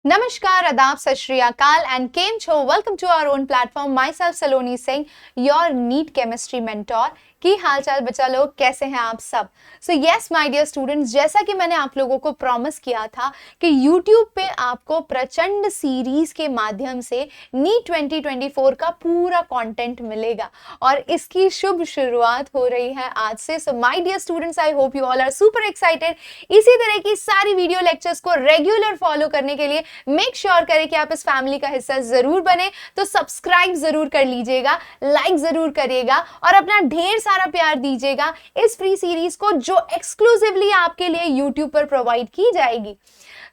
Namaskar, Adab, Sat Shri Akal and Kem Cho. Welcome to our own platform. Myself Saloni Singh, your NEET chemistry mentor. की हाल चाल बच्चा लोग कैसे हैं आप सब। So yes my dear students, जैसा कि मैंने आप लोगों को प्रॉमिस किया था कि YouTube पे आपको प्रचंड सीरीज के माध्यम से नीट 2024 का पूरा कंटेंट मिलेगा और इसकी शुभ शुरुआत हो रही है आज से। So my dear students, I hope you all are super excited. इसी तरह की सारी वीडियो लेक्चर्स को रेगुलर फॉलो करने के लिए मेक श्योर करें कि आप इस फैमिली का हिस्सा जरूर बने। तो सब्सक्राइब जरूर कर लीजिएगा, लाइक जरूर करिएगा और अपना ढेर सारा प्यार दीजिएगा इस फ्री सीरीज को जो एक्सक्लूसिवली आपके लिए YouTube पर प्रोवाइड की जाएगी।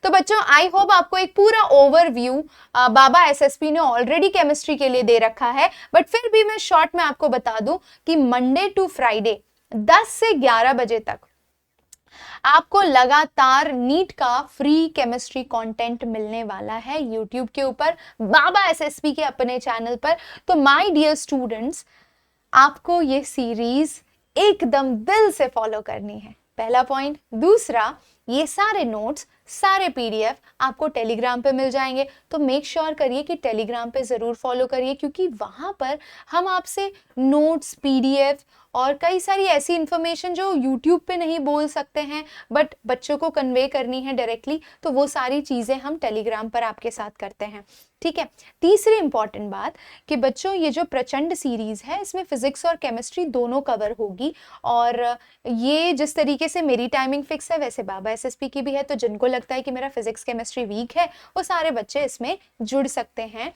तो बच्चों, आई होप आपको एक पूरा ओवरव्यू बाबा एसएसपी ने ऑलरेडी केमिस्ट्री के लिए दे रखा है, बट फिर भी मैं शॉर्ट में आपको बता दूं कि मंडे टू फ्राइडे 10 से 11 बजे तक आपको लगातार नीट का फ्री केमिस्ट्री कंटेंट मिलने वाला है YouTube के ऊपर, बाबा एसएसपी के अपने चैनल पर। तो माय डियर स्टूडेंट्स, आपको ये सीरीज एकदम दिल से फॉलो करनी है, पहला पॉइंट। दूसरा, ये सारे नोट्स, सारे पीडीएफ आपको टेलीग्राम पे मिल जाएंगे, तो मेक श्योर करिए कि टेलीग्राम पे जरूर फॉलो करिए, क्योंकि वहां पर हम आपसे नोट्स, पीडीएफ और कई सारी ऐसी इंफॉर्मेशन जो यूट्यूब पे नहीं बोल सकते हैं बट बच्चों को कन्वे करनी है डायरेक्टली, तो वो सारी चीजें हम टेलीग्राम पर आपके साथ करते हैं, ठीक है। तीसरी इंपॉर्टेंट बात कि बच्चों, ये जो प्रचंड सीरीज है इसमें फिजिक्स और केमिस्ट्री दोनों कवर होगी, और ये जिस तरीके से मेरी टाइमिंग फिक्स है वैसे बाबा एसएसपी की भी है, तो जिनको लगता है कि मेरा फिजिक्स केमिस्ट्री वीक है वो सारे बच्चे इसमें जुड़ सकते हैं।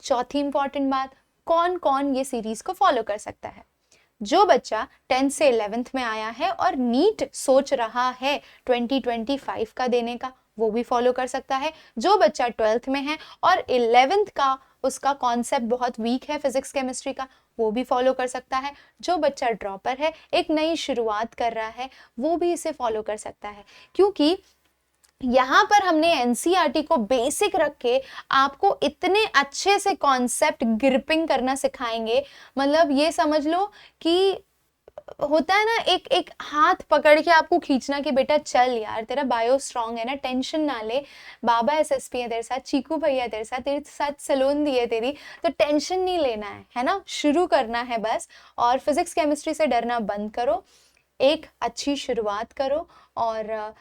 चौथी इंपॉर्टेंट बात, कौन कौन ये सीरीज को फॉलो कर सकता है। जो बच्चा 10th से 11th में आया है और नीट सोच रहा है 2025 का देने का, वो भी फॉलो कर सकता है। जो बच्चा 12th में है और 11th का उसका कॉन्सेप्ट बहुत वीक है फिजिक्स केमिस्ट्री का, वो भी फॉलो कर सकता है। जो बच्चा ड्रॉपर है, एक नई शुरुआत कर रहा है, वो भी इसे फॉलो कर सकता है, क्योंकि यहाँ पर हमने एनसीईआरटी को बेसिक रख के आपको इतने अच्छे से कॉन्सेप्ट ग्रिपिंग करना सिखाएंगे। मतलब ये समझ लो कि होता है ना, एक एक हाथ पकड़ के आपको खींचना कि बेटा चल यार, तेरा बायो स्ट्रांग है ना, टेंशन ना ले, बाबा एसएसपी है तेरे साथ, चीकू भैया तेरे साथ सलोन दी है तेरी, तो टेंशन नहीं लेना है ना, शुरू करना है बस। और फिजिक्स केमिस्ट्री से डरना बंद करो, एक अच्छी शुरुआत करो और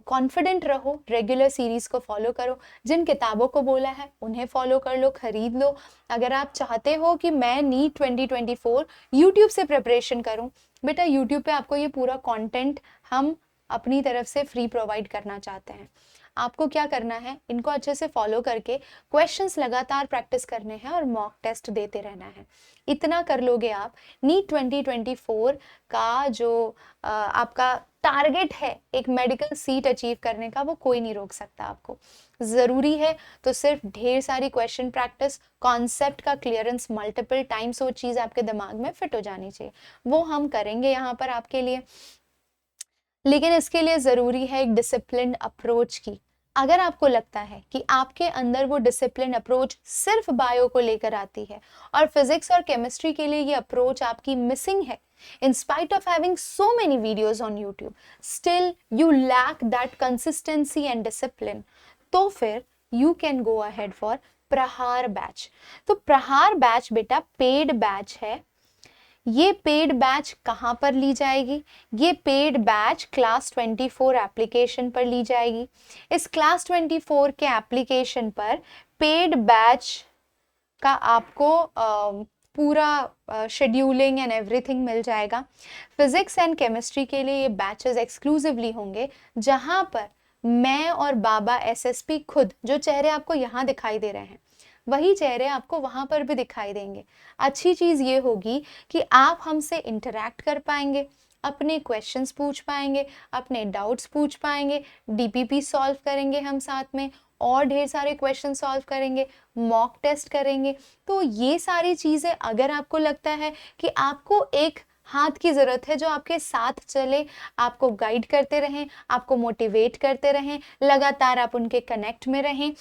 कॉन्फिडेंट रहो, रेगुलर सीरीज को फॉलो करो। जिन किताबों को बोला है उन्हें फॉलो कर लो, खरीद लो। अगर आप चाहते हो कि मैं नीट 2024 यूट्यूब से प्रिपरेशन करूं, बेटा यूट्यूब पे आपको ये पूरा कंटेंट हम अपनी तरफ से फ्री प्रोवाइड करना चाहते हैं। आपको क्या करना है, इनको अच्छे से फॉलो करके क्वेश्चंस लगातार प्रैक्टिस करने हैं और मॉक टेस्ट देते रहना है। इतना कर लोगे आप, नीट 2024 का जो आपका टारगेट है एक मेडिकल सीट अचीव करने का, वो कोई नहीं रोक सकता आपको। जरूरी है तो सिर्फ ढेर सारी क्वेश्चन प्रैक्टिस, कॉन्सेप्ट का क्लियरेंस मल्टीपल टाइम्स, वो चीज आपके दिमाग में फिट हो जानी चाहिए, वो हम करेंगे यहाँ पर आपके लिए। लेकिन इसके लिए जरूरी है एक डिसिप्लिन्ड अप्रोच की। अगर आपको लगता है कि आपके अंदर वो डिसिप्लिन अप्रोच सिर्फ बायो को लेकर आती है और फिजिक्स और केमिस्ट्री के लिए ये अप्रोच आपकी मिसिंग है, in spite of having so many videos on YouTube, still you lack that consistency and discipline, तो फिर you can go ahead for प्रहार बैच। तो प्रहार बैच बेटा पेड बैच है। ये पेड बैच कहाँ पर ली जाएगी? ये पेड बैच क्लास 24 एप्लीकेशन पर ली जाएगी। इस क्लास 24 के एप्लीकेशन पर पेड बैच का आपको पूरा शेड्यूलिंग एंड एवरीथिंग मिल जाएगा। फिजिक्स एंड केमिस्ट्री के लिए ये बैचेस एक्सक्लूसिवली होंगे, जहां पर मैं और बाबा एसएसपी खुद, जो चेहरे आपको यहाँ दिखाई दे रहे हैं वही चेहरे आपको वहां पर भी दिखाई देंगे। अच्छी चीज ये होगी कि आप हमसे इंटरैक्ट कर पाएंगे, अपने क्वेश्चंस पूछ पाएंगे, अपने डाउट्स पूछ पाएंगे, डीपीपी सॉल्व करेंगे हम साथ में, और ढेर सारे क्वेश्चन सॉल्व करेंगे, मॉक टेस्ट करेंगे। तो ये सारी चीजें, अगर आपको लगता है कि आपको एक हाथ की जरूरत है जो आपके साथ चले, आपको गाइड करते रहें, आपको मोटिवेट करते रहें, लगातार आप उनके कनेक्ट में रहें,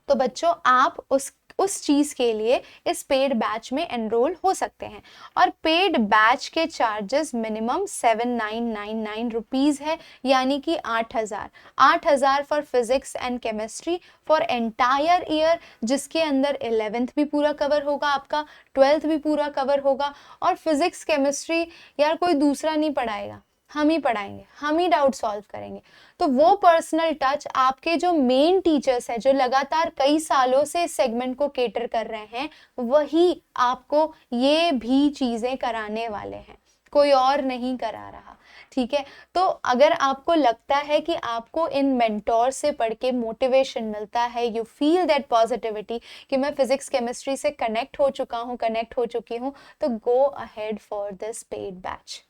तो बच्चों आप उस उस चीज के लिए इस पेड बैच में एनरोल हो सकते हैं। और पेड बैच के चार्जेस मिनिमम 7999 रुपीज है, यानी कि 8,000 for physics and chemistry for entire year, जिसके अंदर 11th भी पूरा कवर होगा आपका, 12th भी पूरा कवर होगा। और फिजिक्स केमिस्ट्री यार कोई दूसरा नहीं पढ़ाएगा, हम ही पढ़ाएंगे, हम ही डाउट सॉल्व करेंगे। तो वो पर्सनल टच आपके जो मेन टीचर्स हैं, जो लगातार कई सालों से इस सेगमेंट को केटर कर रहे हैं, वही आपको ये भी चीजें कराने वाले हैं, कोई और नहीं करा रहा। ठीक है, तो अगर आपको लगता है कि आपको इन मेंटोर से पढ़ के मोटिवेशन मिलता है, यू फील दैट पॉजिटिविटी कि मैं फिजिक्स केमिस्ट्री से कनेक्ट हो चुका हूँ, कनेक्ट हो चुकी हूँ, तो go ahead for this paid batch.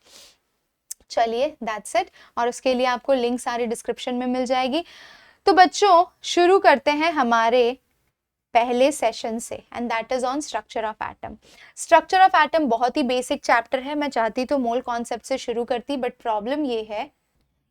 चलिए दैट्स इट, और उसके लिए आपको लिंक सारी डिस्क्रिप्शन में मिल जाएगी। तो बच्चों शुरू करते हैं हमारे पहले सेशन से, and that is on structure of atom. Structure of atom बहुत ही बेसिक चैप्टर है, मैं चाहती तो मोल कॉन्सेप्ट से शुरू करती, बट प्रॉब्लम ये है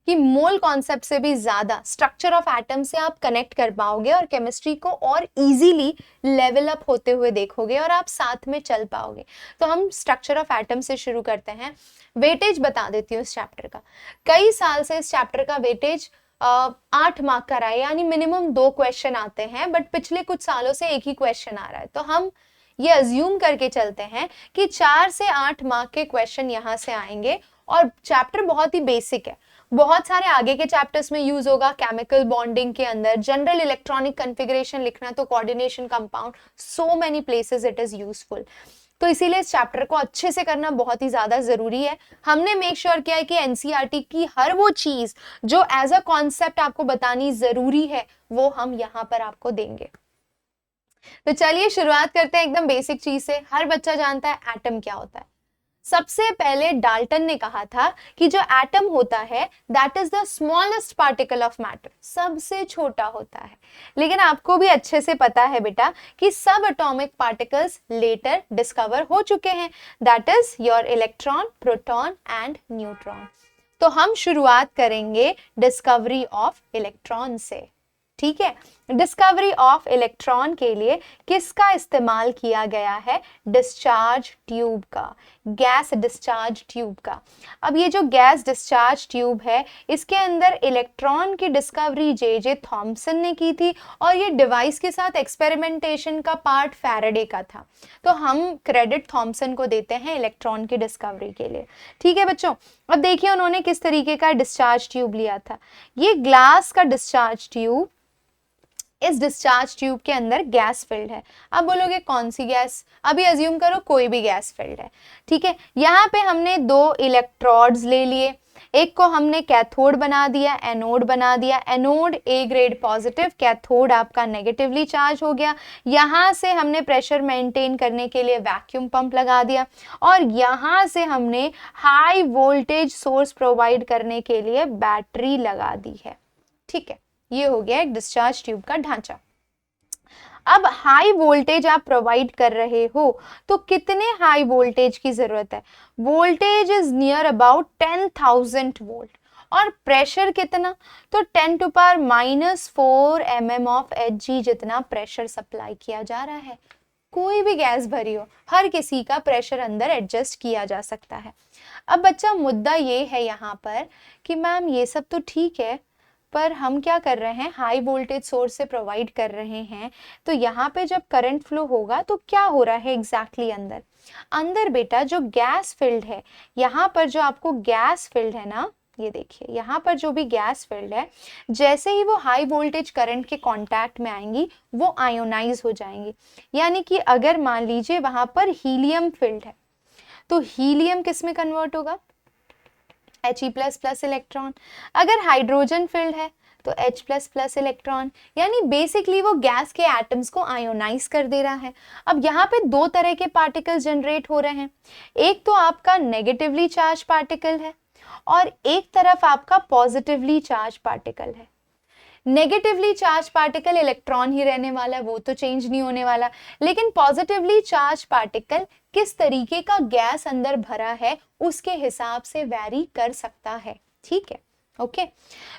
कि मोल कॉन्सेप्ट से भी ज्यादा स्ट्रक्चर ऑफ एटम से आप कनेक्ट कर पाओगे और केमिस्ट्री को और इजीली लेवल अप होते हुए देखोगे और आप साथ में चल पाओगे। तो हम स्ट्रक्चर ऑफ एटम से शुरू करते हैं। वेटेज बता देती हूँ इस चैप्टर का। कई साल से इस चैप्टर का वेटेज 8 मार्क का रहा है, यानी मिनिमम 2 क्वेश्चन आते हैं, बट पिछले कुछ सालों से एक ही क्वेश्चन आ रहा है। तो हम ये अज्यूम करके चलते हैं कि 4 से 8 मार्क के क्वेश्चन यहाँ से आएंगे, और चैप्टर बहुत ही बेसिक है, बहुत सारे आगे के चैप्टर्स में यूज होगा। केमिकल बॉन्डिंग के अंदर जनरल इलेक्ट्रॉनिक कॉन्फ़िगरेशन लिखना, तो coordination compound, so many places it is useful. तो इसीलिए इस चैप्टर को अच्छे से करना बहुत ही ज्यादा जरूरी है। हमने मेक श्योर किया है कि एनसीईआरटी की हर वो चीज जो एज अ कॉन्सेप्ट आपको बतानी जरूरी है, वो हम यहाँ पर आपको देंगे। तो चलिए शुरुआत करते हैं एकदम बेसिक चीज से। हर बच्चा जानता है एटम क्या होता है। सबसे पहले डाल्टन ने कहा था कि जो एटम होता है that is the smallest particle of matter, सबसे छोटा होता है। लेकिन आपको भी अच्छे से पता है बेटा कि सब एटॉमिक पार्टिकल्स लेटर डिस्कवर हो चुके हैं, that is your electron, proton and neutron. तो हम शुरुआत करेंगे डिस्कवरी ऑफ इलेक्ट्रॉन से। ठीक है, डिस्कवरी ऑफ इलेक्ट्रॉन के लिए किसका इस्तेमाल किया गया है? डिस्चार्ज ट्यूब का, गैस डिस्चार्ज ट्यूब का। अब ये जो गैस डिस्चार्ज ट्यूब है, इसके अंदर इलेक्ट्रॉन की डिस्कवरी जे थॉमसन ने की थी, और ये डिवाइस के साथ एक्सपेरिमेंटेशन का पार्ट फैराडे का था। तो हम क्रेडिट थॉमसन को देते हैं इलेक्ट्रॉन की डिस्कवरी के लिए। ठीक है बच्चों, अब देखिए उन्होंने किस तरीके का डिस्चार्ज ट्यूब लिया था। ये ग्लास का डिस्चार्ज ट्यूब, इस डिस्चार्ज ट्यूब के अंदर गैस फिल्ड है। अब बोलोगे कौन सी गैस? अभी अज्यूम करो कोई भी गैस फिल्ड है। ठीक है, यहाँ पे हमने 2 इलेक्ट्रोड्स ले लिए, एक को हमने कैथोड बना दिया, एनोड बना दिया। Anode A grade positive, cathode आपका नेगेटिवली चार्ज हो गया। यहाँ से हमने प्रेशर मेंटेन करने के लिए वैक्यूम पंप लगा दिया, और यहाँ से हमने हाई वोल्टेज सोर्स प्रोवाइड करने के लिए बैटरी लगा दी है। ठीक है, ये हो गया एक डिस्चार्ज ट्यूब का ढांचा। अब हाई वोल्टेज आप प्रोवाइड कर रहे हो, तो कितने हाई वोल्टेज की जरूरत है? Voltage is near about 10,000 volt, और प्रेशर कितना? तो 10 to power -4 mm of Hg जितना प्रेशर सप्लाई किया जा रहा है। कोई भी गैस भरी हो, हर किसी का प्रेशर अंदर एडजस्ट किया जा सकता है। अब बच्चा मुद्दा ये है यहाँ पर कि मैम ये सब तो ठीक है, पर हम क्या कर रहे हैं, हाई वोल्टेज सोर्स से प्रोवाइड कर रहे हैं, तो यहाँ पे जब करंट फ्लो होगा तो क्या हो रहा है एग्जैक्टली अंदर? अंदर बेटा जो गैस फिल्ड है, यहाँ पर जो आपको गैस फिल्ड है ना, ये देखिए यहाँ पर जो भी गैस फिल्ड है, जैसे ही वो हाई वोल्टेज करंट के कांटेक्ट में आएंगी, वो आयोनाइज हो जाएंगी। यानी कि अगर मान लीजिए वहां पर हीलियम फिल्ड है, तो हीलियम किस में कन्वर्ट होगा? He++ electron. अगर हाइड्रोजन फिल्ड है तो H++ इलेक्ट्रॉन। यानी बेसिकली वो गैस के एटम्स को आयोनाइज कर दे रहा है। अब यहाँ पे 2 तरह के पार्टिकल्स जनरेट हो रहे हैं, एक तो आपका नेगेटिवली चार्ज पार्टिकल है, और एक तरफ आपका पॉजिटिवली चार्ज पार्टिकल है। नेगेटिवली चार्ज पार्टिकल इलेक्ट्रॉन ही रहने वाला है, वो तो चेंज नहीं होने वाला, लेकिन पॉजिटिवली चार्ज पार्टिकल किस तरीके का गैस अंदर भरा है उसके हिसाब से वैरी कर सकता है। ठीक है, ओके।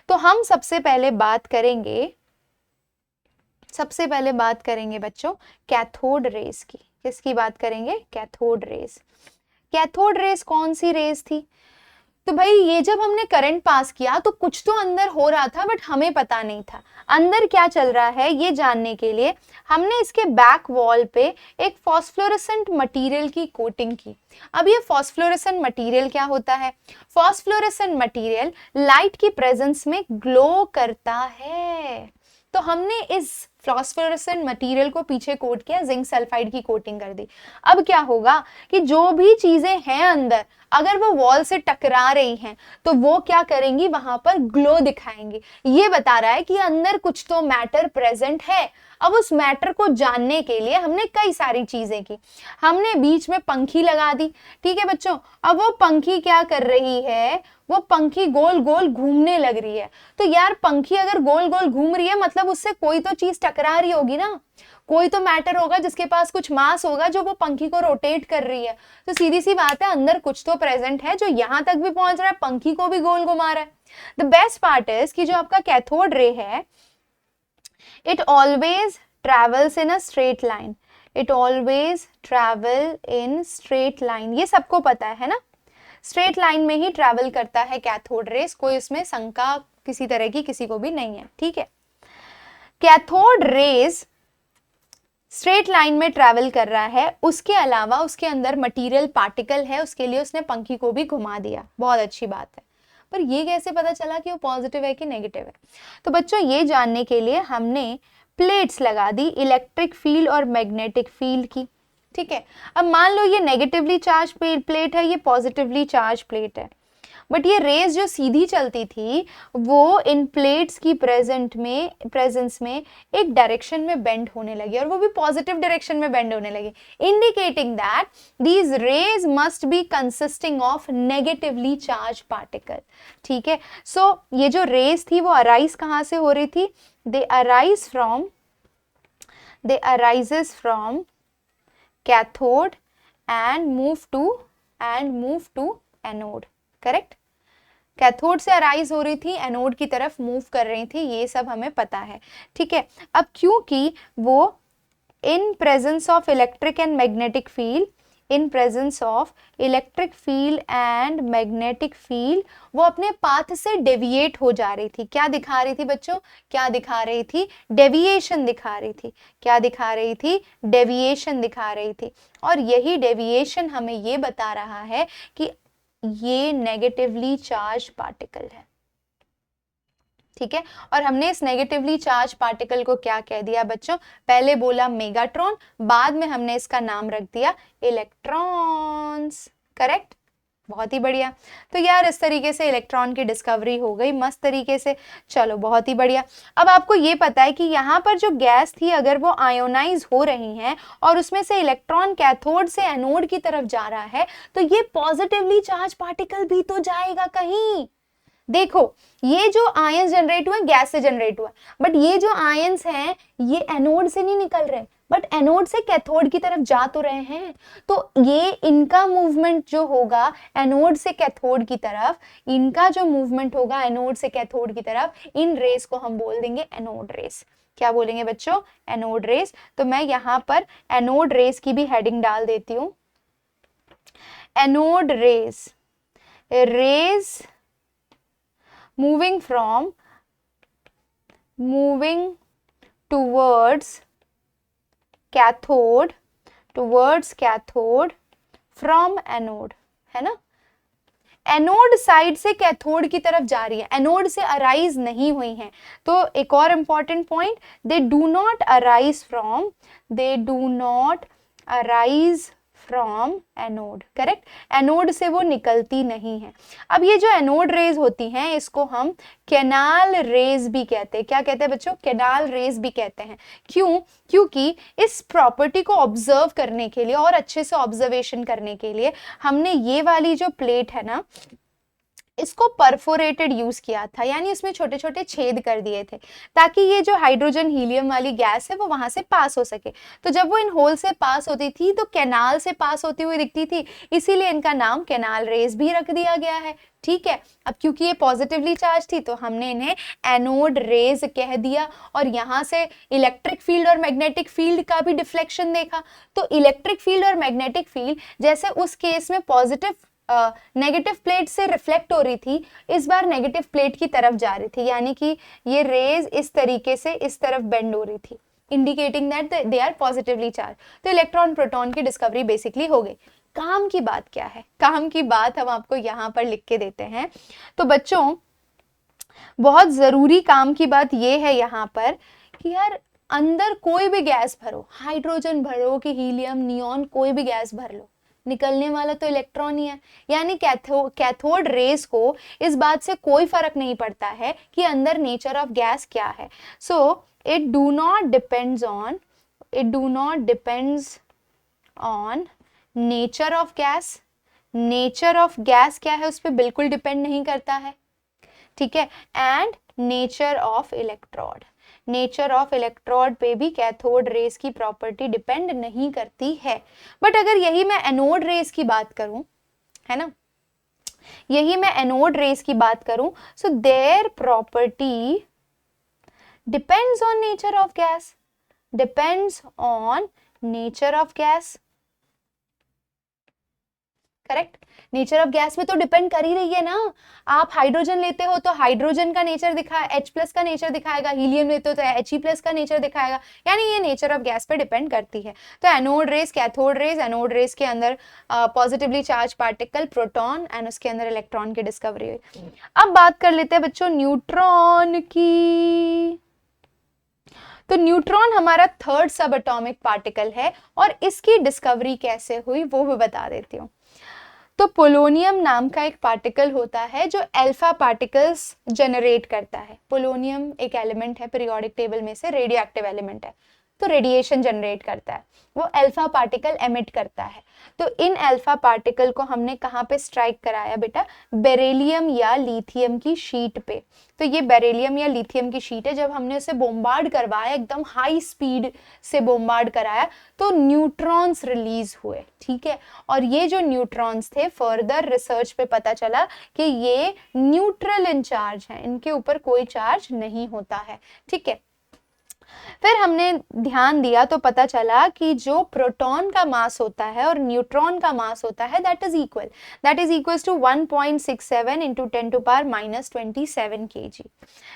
तो हम सबसे पहले बात करेंगे सबसे पहले बात करेंगे बच्चों कैथोड रेस की। किसकी बात करेंगे? Cathode rays. कैथोड रेस कौन सी रेस थी? तो भाई ये जब हमने करंट पास किया तो कुछ तो अंदर हो रहा था, बट हमें पता नहीं था अंदर क्या चल रहा है। ये जानने के लिए हमने इसके बैक वॉल पे एक फॉस्फोरेसेंट मटेरियल की कोटिंग की। अब ये फॉस्फोरेसेंट मटेरियल क्या होता है? फॉस्फोरेसेंट मटेरियल लाइट की प्रेजेंस में ग्लो करता है। तो हमने इस फ्लॉस्फोरेसेंट मटेरियल को पीछे कोट किया, जिंक सल्फाइड की कोटिंग कर दी। अब क्या होगा कि जो भी चीजें हैं अंदर, अगर वो वॉल से टकरा रही हैं तो वो क्या करेंगी? वहां पर ग्लो दिखाएंगी। ये बता रहा है कि अंदर कुछ तो मैटर प्रेजेंट है। अब उस मैटर को जानने के लिए हमने कई सारी चीजें की। हमने बीच में पंखी लगा दी, ठीक है बच्चों। अब वो पंखी क्या कर रही है? वो पंखी गोल गोल घूमने लग रही है। तो यार पंखी अगर गोल गोल घूम रही है मतलब उससे कोई तो चीज टकरा रही होगी ना, कोई तो मैटर होगा जिसके पास कुछ मास होगा जो वो पंखी को रोटेट कर रही है। तो सीधी सी बात है अंदर कुछ तो प्रेजेंट है जो यहां तक भी पहुंच रहा है, पंखी को भी गोल घुमा रहा है। द बेस्ट पार्ट इज कि जो आपका कैथोड रे है, it always travels in a straight line. It always travel in straight line. ये सबको पता है ना? स्ट्रेट लाइन में ही ट्रैवल करता है कैथोड रेस, कोई इसमें शंका किसी तरह की किसी को भी नहीं है, ठीक है। कैथोड रेस स्ट्रेट लाइन में ट्रैवल कर रहा है, उसके अलावा उसके अंदर मटेरियल पार्टिकल है, उसके लिए उसने पंखी को भी घुमा दिया। बहुत अच्छी बात है, पर ये कैसे पता चला कि वो पॉजिटिव है कि नेगेटिव है? तो बच्चों ये जानने के लिए हमने प्लेट्स लगा दी, इलेक्ट्रिक फील्ड और मैग्नेटिक फील्ड की, ठीक है। अब मान लो ये नेगेटिवली चार्ज प्लेट है, ये पॉजिटिवली चार्ज प्लेट है, बट ये रेज जो सीधी चलती थी वो इन प्लेट्स की प्रेजेंस में एक डायरेक्शन में बेंड होने लगी, और वो भी पॉजिटिव डायरेक्शन में बेंड होने लगी, indicating that these raise must be consisting of negatively charge particle, ठीक है। सो ये जो रेज थी वो अराइज कहाँ से हो रही थी? They arises from cathode and move to anode, correct. Cathode से अराइज हो रही थी, एनोड की तरफ मूव कर रही थी, ये सब हमें पता है, ठीक है। अब क्योंकि वो in presence of electric and magnetic field, वो अपने पाथ से डेविएट हो जा रही थी। क्या दिखा रही थी बच्चों? क्या दिखा रही थी? डेविएशन दिखा रही थी। क्या दिखा रही थी? डेविएशन दिखा रही थी। और यही डेविएशन हमें ये बता रहा है कि ये नेगेटिवली चार्ज पार्टिकल है, ठीक है। और हमने इस नेगेटिवली चार्ज पार्टिकल को क्या कह दिया बच्चों? पहले बोला मेगाट्रॉन, बाद में हमने इसका नाम रख दिया इलेक्ट्रॉन्स, करेक्ट। बहुत ही बढ़िया। तो यार इस तरीके से इलेक्ट्रॉन की डिस्कवरी हो गई मस्त तरीके से। चलो बहुत ही बढ़िया। अब आपको ये पता है कि यहाँ पर जो गैस थी अगर वो आयोनाइज हो रही है और उसमें से इलेक्ट्रॉन कैथोड से एनोड की तरफ जा रहा है, तो ये पॉजिटिवली चार्ज पार्टिकल भी तो जाएगा कहीं। देखो ये जो आयंस जनरेट हुए गैस से जनरेट हुआ, बट ये जो आयंस हैं ये एनोड से नहीं निकल रहे, बट एनोड से कैथोड की तरफ जा तो रहे हैं। तो ये इनका मूवमेंट जो होगा एनोड से कैथोड की तरफ, इनका जो मूवमेंट होगा एनोड से कैथोड की तरफ, इन रेस को हम बोल देंगे एनोड रेस। क्या बोलेंगे बच्चों? Anode rays. तो मैं यहाँ पर एनोड रेस की भी हेडिंग डाल देती हूँ, anode rays, rays moving towards cathode from anode, है ना। एनोड साइड से कैथोड की तरफ जा रही है, एनोड से अराइज नहीं हुई है। तो एक और important point, they do not arise from anode, correct. Anode से वो निकलती नहीं है। अब ये जो एनोड रेज होती हैं इसको हम कैनाल रेज भी कहते हैं। क्या कहते हैं बच्चों? कैनाल रेज भी कहते हैं। क्यों? क्योंकि इस प्रॉपर्टी को ऑब्जर्व करने के लिए और अच्छे से ऑब्जर्वेशन करने के लिए हमने ये वाली जो प्लेट है ना, इसको परफोरेटेड यूज किया था, यानी इसमें छोटे छोटे छेद कर दिए थे ताकि ये जो हाइड्रोजन हीलियम वाली गैस है वो वहां से पास हो सके। तो जब वो इन होल से पास होती थी तो कैनाल से पास होती हुई दिखती थी, इसीलिए इनका नाम कैनाल रेज भी रख दिया गया है। ठीक है, अब क्योंकि ये पॉजिटिवली चार्ज थी तो हमने इन्हें एनोड रेज कह दिया। और यहाँ से इलेक्ट्रिक फील्ड और मैग्नेटिक फील्ड का भी डिफ्लेक्शन देखा। तो इलेक्ट्रिक फील्ड और मैग्नेटिक फील्ड जैसे उस केस में पॉजिटिव नेगेटिव प्लेट से रिफ्लेक्ट हो रही थी, इस बार नेगेटिव प्लेट की तरफ जा रही थी, यानी कि ये रेज इस तरीके से इस तरफ बेंड हो रही थी, indicating that they are positively charge. तो इलेक्ट्रॉन प्रोटॉन की डिस्कवरी बेसिकली हो गई। काम की बात क्या है? काम की बात हम आपको यहाँ पर लिख के देते हैं। तो बच्चों, बहुत जरूरी काम की बात ये है यहाँ पर कि यार अंदर कोई भी गैस भरो, हाइड्रोजन भरो कि हीलियम, नियॉन, कोई भी गैस भर लो, निकलने वाला तो इलेक्ट्रॉन ही है। यानी कैथोड रेज को इस बात से कोई फर्क नहीं पड़ता है कि अंदर नेचर ऑफ गैस क्या है। So it do not depends on nature of gas. Nature of gas क्या है उस पर बिल्कुल डिपेंड नहीं करता है। ठीक है, and nature of electrode, nature of electrode पे भी कैथोड रेस की प्रॉपर्टी डिपेंड नहीं करती है। बट अगर यही मैं एनोड रेस की बात करूं, है ना, यही मैं एनोड रेस की बात करूं, so their property depends on nature of gas, depends on nature of gas. Correct, nature of gas में तो डिपेंड कर ही रही है ना। आप हाइड्रोजन लेते हो तो हाइड्रोजन का नेचर दिखाए, H+ का नेचर दिखाएगा, हीलियम लेते हो तो He+ का नेचर दिखाएगा, यानी ये नेचर ऑफ गैस पे डिपेंड करती है। तो anode rays, cathode rays, anode rays के अंदर positively charge particle proton and उसके अंदर इलेक्ट्रॉन की डिस्कवरी हुई। अब बात कर लेते हैं बच्चों न्यूट्रॉन की। तो न्यूट्रॉन हमारा थर्ड सब एटॉमिक पार्टिकल है और इसकी डिस्कवरी कैसे हुई वो भी बता देती हूँ। तो पोलोनियम नाम का एक पार्टिकल होता है जो अल्फा पार्टिकल्स जनरेट करता है। पोलोनियम एक एलिमेंट है पीरियोडिक टेबल में से, रेडियो एक्टिव एलिमेंट है, तो रेडिएशन जनरेट करता है, वो अल्फा पार्टिकल एमिट करता है। तो इन अल्फा पार्टिकल को हमने कहाँ पे स्ट्राइक कराया बेटा? बेरिलियम या लिथियम की शीट पे। तो ये बेरिलियम या लिथियम की शीट है, जब हमने उसे बोम्बार्ड करवाया, एकदम हाई स्पीड से बोम्बार्ड कराया, तो न्यूट्रॉन्स रिलीज हुए। ठीक है, और ये जो न्यूट्रॉन्स थे, फर्दर रिसर्च पे पता चला कि ये न्यूट्रल इन चार्ज हैं, इनके ऊपर कोई चार्ज नहीं होता है। ठीक है, फिर हमने ध्यान दिया तो पता चला कि जो प्रोटॉन का मास होता है और न्यूट्रॉन का मास होता है that is equal to 1.67 into 10⁻27 kg।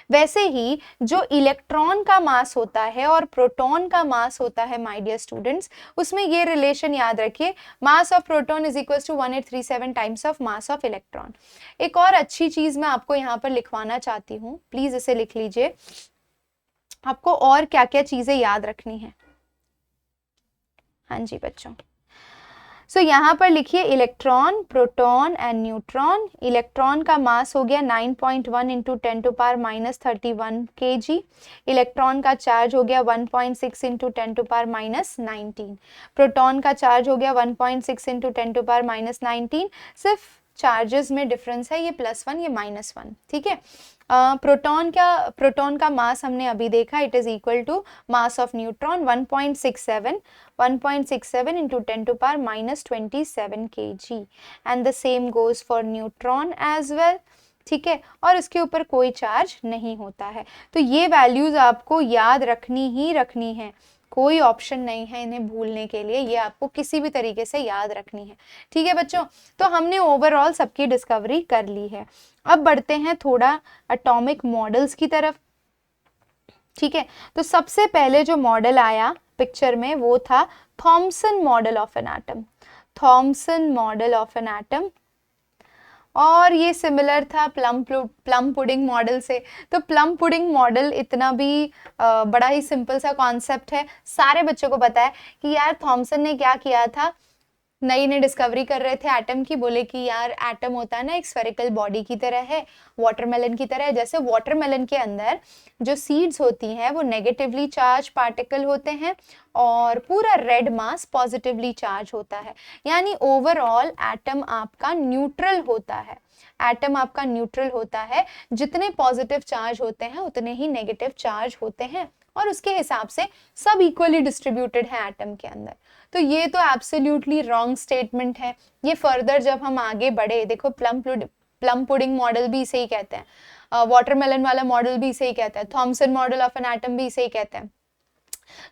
वैसे ही जो इलेक्ट्रॉन का मास होता है और प्रोटॉन का मास होता है माय डियर स्टूडेंट्स, उसमें ये रिलेशन याद रखिए, mass of proton is equal to 1837 times of mass of electron. एक और अच्छी चीज मैं आपको यहाँ पर लिखवाना चाहती हूँ, प्लीज इसे लिख लीजिए। आपको और क्या क्या चीजें याद रखनी है? हाँ जी बच्चों, सो यहाँ पर लिखिए electron, proton and neutron. Electron का मास हो गया 9.1 इंटू 10⁻31 kg। इलेक्ट्रॉन का चार्ज हो गया 1.6 इंटू 10⁻19। प्रोटॉन का चार्ज हो गया 1.6 इंटू 10⁻19। सिर्फ चार्जेस में डिफरेंस है, ये +1 ये -1। ठीक है, प्रोटॉन का मास हमने अभी देखा, it is equal to mass of neutron 1.67 into 10⁻27 kg and the same goes for neutron as well. ठीक है, और इसके ऊपर कोई चार्ज नहीं होता है। तो ये वैल्यूज आपको याद रखनी ही रखनी है, कोई ऑप्शन नहीं है इन्हें भूलने के लिए, ये आपको किसी भी तरीके से याद रखनी है। ठीक है बच्चों, तो हमने ओवरऑल सबकी डिस्कवरी कर ली है। अब बढ़ते हैं थोड़ा एटॉमिक मॉडल्स की तरफ। ठीक है, तो सबसे पहले जो मॉडल आया पिक्चर में वो था Thompson model of an atom. Thompson model of an atom, और ये सिमिलर था प्लम पुडिंग मॉडल से। तो प्लम पुडिंग मॉडल इतना भी बड़ा ही सिंपल सा कॉन्सेप्ट है, सारे बच्चों को पता है कि यार थॉमसन ने क्या किया था, नई नई डिस्कवरी कर रहे थे एटम की, बोले कि यार एटम होता है ना एक स्फेरिकल बॉडी की तरह है, वाटरमेलन की तरह है। जैसे वाटरमेलन के अंदर जो सीड्स होती हैं वो नेगेटिवली चार्ज पार्टिकल होते हैं और पूरा रेड मास पॉजिटिवली चार्ज होता है, यानी ओवरऑल एटम आपका न्यूट्रल होता है। एटम आपका न्यूट्रल होता है, जितने पॉजिटिव चार्ज होते हैं उतने ही नेगेटिव चार्ज होते हैं, और उसके हिसाब से सब इक्वली डिस्ट्रीब्यूटेड है एटम के अंदर। तो ये तो एब्सोल्युटली रॉन्ग स्टेटमेंट है। ये फर्दर जब हम आगे बढ़े, देखो प्लम पुडिंग मॉडल भी इसे ही कहते हैं, वाटरमेलन वाला मॉडल भी इसे ही कहता है, Thompson model of an atom भी इसे ही कहते हैं।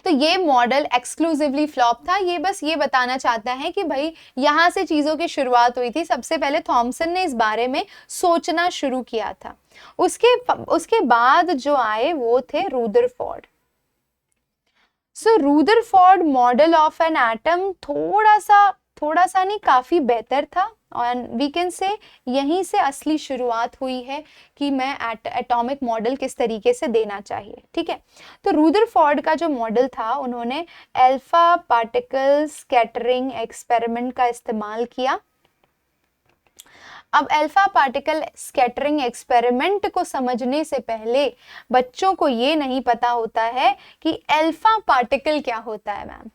तो ये मॉडल एक्सक्लूसिवली फ्लॉप था। ये बस ये बताना चाहता है कि भाई यहाँ से चीजों की शुरुआत हुई थी। सबसे पहले थॉमसन ने इस बारे में सोचना शुरू किया था। उसके बाद जो आए वो थे Rutherford. So Rutherford model of an atom थोड़ा सा नहीं, काफी बेहतर था, और वी कैन से यहीं से असली शुरुआत हुई है कि मैं एटॉमिक मॉडल किस तरीके से देना चाहिए। ठीक है, तो रुदरफोर्ड का जो मॉडल था, उन्होंने अल्फा पार्टिकल स्कैटरिंग एक्सपेरिमेंट का इस्तेमाल किया। अब अल्फा पार्टिकल स्कैटरिंग एक्सपेरिमेंट को समझने से पहले बच्चों को ये नहीं पता होता है कि अल्फा पार्टिकल क्या होता है मैम।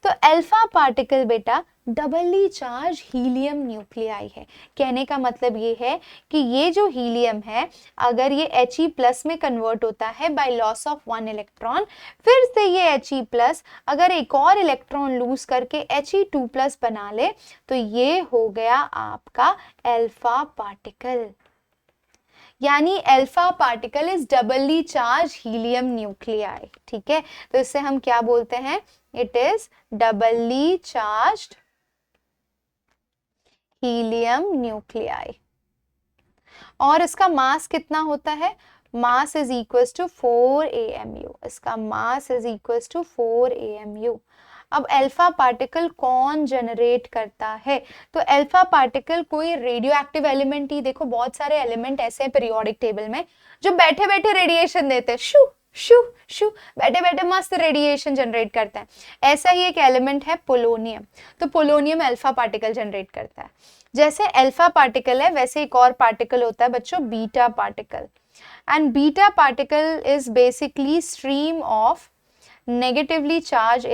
तो अल्फा पार्टिकल बेटा डबली चार्ज हीलियम न्यूक्लियाई है। कहने का मतलब ये है कि ये जो हीलियम है, अगर ये He+ में कन्वर्ट होता है बाय लॉस ऑफ 1 इलेक्ट्रॉन, फिर से ये He+ अगर एक और इलेक्ट्रॉन लूज करके He2+ बना ले, तो ये हो गया आपका अल्फा पार्टिकल। यानी alpha particle is doubly charge helium nuclei. ठीक है, तो इससे हम क्या बोलते हैं, it is doubly charged helium nuclei. और इसका मास कितना होता है, mass is equal to 4 AMU। इसका mass is equal to 4 AMU। अब अल्फा पार्टिकल कौन जनरेट करता है, तो अल्फा पार्टिकल कोई रेडियो एक्टिव एलिमेंट ही, देखो बहुत सारे एलिमेंट ऐसे हैं पीरियोडिक टेबल में जो बैठे बैठे रेडिएशन देते हैं, शू शू शू, बैठे बैठे मस्त रेडिएशन जनरेट करता है। ऐसा ही एक एलिमेंट है पोलोनियम। तो पोलोनियम अल्फा पार्टिकल जनरेट करता है। जैसे अल्फा पार्टिकल है, वैसे एक और पार्टिकल होता है बच्चों, beta particle. And beta particle is basically stream of negatively charged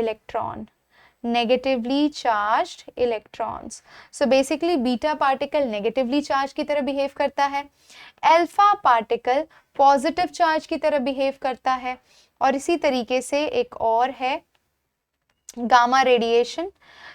electrons. So basically beta particle negatively charged की तरह behave करता है, alpha particle positive charge की तरह behave करता है, और इसी तरीके से एक और है gamma radiation.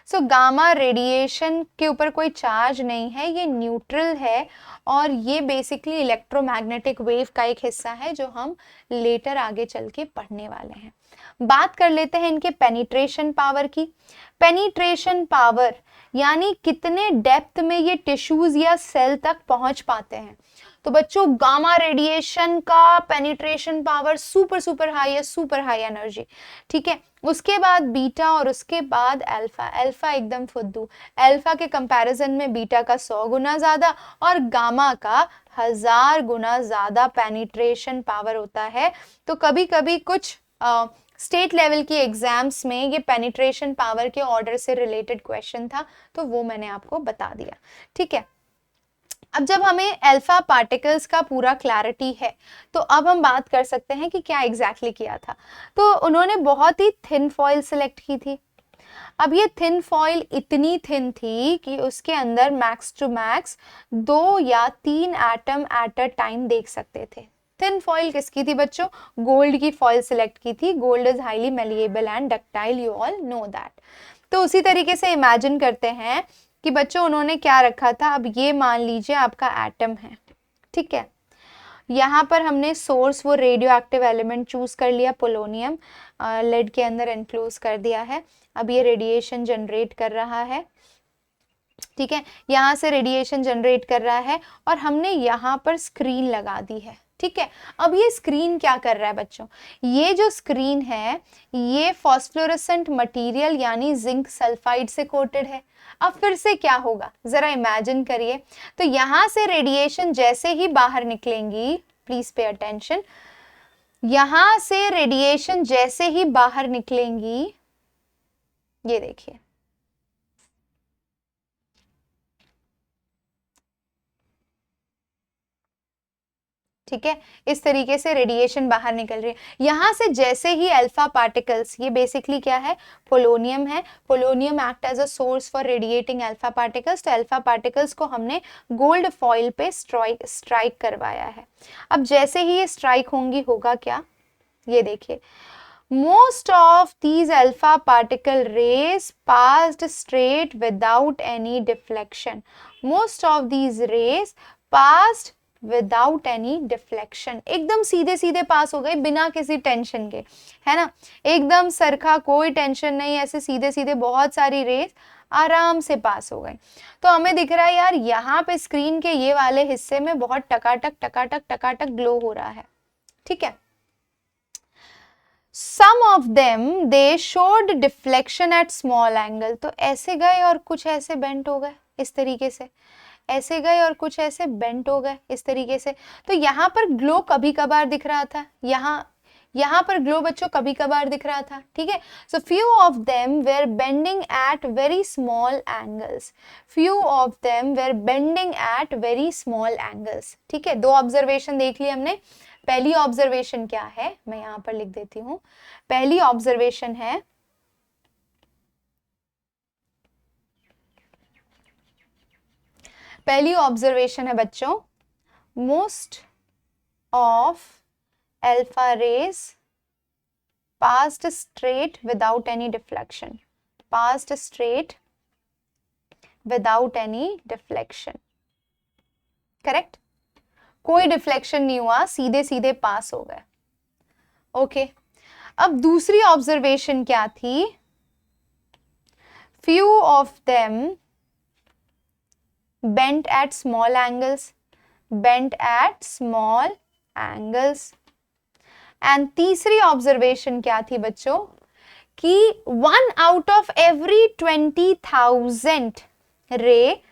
So gamma radiation के ऊपर कोई चार्ज नहीं है, ये न्यूट्रल है, और ये बेसिकली इलेक्ट्रोमैग्नेटिक वेव का एक हिस्सा है जो हम लेटर आगे चल के पढ़ने वाले हैं। बात कर लेते हैं इनके पेनिट्रेशन पावर की। पेनिट्रेशन पावर यानी कितने डेप्थ में ये टिश्यूज या सेल तक पहुंच पाते हैं। तो बच्चों गामा रेडिएशन का पेनिट्रेशन पावर सुपर हाई है, सुपर हाई एनर्जी। ठीक है, उसके बाद बीटा और उसके बाद अल्फा। अल्फा एकदम फुद्दू, अल्फा के कंपैरिजन में बीटा का 100 गुना ज्यादा और गामा का 1000 गुना ज्यादा पेनिट्रेशन पावर होता है। तो कभी कभी कुछ स्टेट लेवल की एग्जाम्स में ये पेनिट्रेशन पावर के ऑर्डर से रिलेटेड क्वेश्चन था, तो वो मैंने आपको बता दिया। ठीक है, अब जब हमें अल्फा पार्टिकल्स का पूरा क्लैरिटी है, तो अब हम बात कर सकते हैं कि क्या एग्जैक्टली किया था। तो उन्होंने बहुत ही थिन फॉइल सिलेक्ट की थी। अब ये थिन फॉइल इतनी थिन थी कि उसके अंदर मैक्स टू मैक्स 2 या 3 एटम एट अ टाइम देख सकते थे। थिन फॉइल किसकी थी बच्चों, गोल्ड की फॉइल सिलेक्ट की थी। Gold is highly malleable and ductile, you all know that. तो उसी तरीके से इमेजिन करते हैं कि बच्चों उन्होंने क्या रखा था। अब ये मान लीजिए आपका एटम है, ठीक है, यहाँ पर हमने सोर्स वो रेडियो एक्टिव एलिमेंट चूज कर लिया, पोलोनियम, लेड के अंदर एनक्लोज कर दिया है। अब ये रेडिएशन जनरेट कर रहा है, ठीक है, यहाँ से रेडिएशन जनरेट कर रहा है, और हमने यहाँ पर स्क्रीन लगा दी है। ठीक है, अब ये स्क्रीन क्या कर रहा है बच्चों, ये जो स्क्रीन है ये फॉस्फोरेसेंट मटेरियल यानी जिंक सल्फाइड से कोटेड है। अब फिर से क्या होगा जरा इमेजिन करिए। तो यहां से रेडिएशन जैसे ही बाहर निकलेंगी, प्लीज पे अटेंशन, यहां से रेडिएशन जैसे ही बाहर निकलेंगी, ये देखिए, ठीक है, इस तरीके से रेडिएशन बाहर निकल रही है। यहाँ से जैसे ही अल्फा पार्टिकल्स, ये बेसिकली क्या है, पोलोनियम है, polonium act as a source for radiating alpha particles. तो अल्फा पार्टिकल्स को हमने गोल्ड फॉइल पे स्ट्राइक करवाया है। अब जैसे ही ये स्ट्राइक होंगी होगा क्या, ये देखिए, most of these alpha particle rays passed straight without any deflection. Most of these rays passed without any deflection. एकदम सीधे सीधे पास हो गए बिना किसी टेंशन के, है ना, एकदम सरखा, कोई टेंशन नहीं, ऐसे सीधे सीधे बहुत सारी रेस आराम से पास हो गई। तो हमें दिख रहा है यार यहाँ पे स्क्रीन के ये वाले हिस्से में बहुत टकाटक टकाटक टकाटक ग्लो हो रहा है, ठीक है। Some of them they showed deflection at small angle. तो ऐसे गए और कुछ ऐसे बेंट हो गए इस तरीके से, ऐसे गए और कुछ ऐसे बेंट हो गए इस तरीके से। तो यहाँ पर ग्लो कभी कभार दिख रहा था, यहाँ पर ग्लो बच्चों कभी कभार दिख रहा था, ठीक है। So few of them were bending at very small angles, few of them were bending at very small angles, ठीक है। दो ऑब्जर्वेशन देख लिए हमने। पहली ऑब्जर्वेशन क्या है, मैं यहां पर लिख देती हूं। पहली ऑब्जर्वेशन है, पहली ऑब्जर्वेशन है बच्चों, most of alpha rays passed straight without any deflection, passed straight without any deflection, correct, कोई डिफ्लेक्शन नहीं हुआ, सीधे सीधे पास हो गए, ओके। अब दूसरी ऑब्जर्वेशन क्या थी, few of them bent at small angles, bent at small angles. And तीसरी ऑब्जर्वेशन क्या थी बच्चों, कि 1 out of every 20,000 रे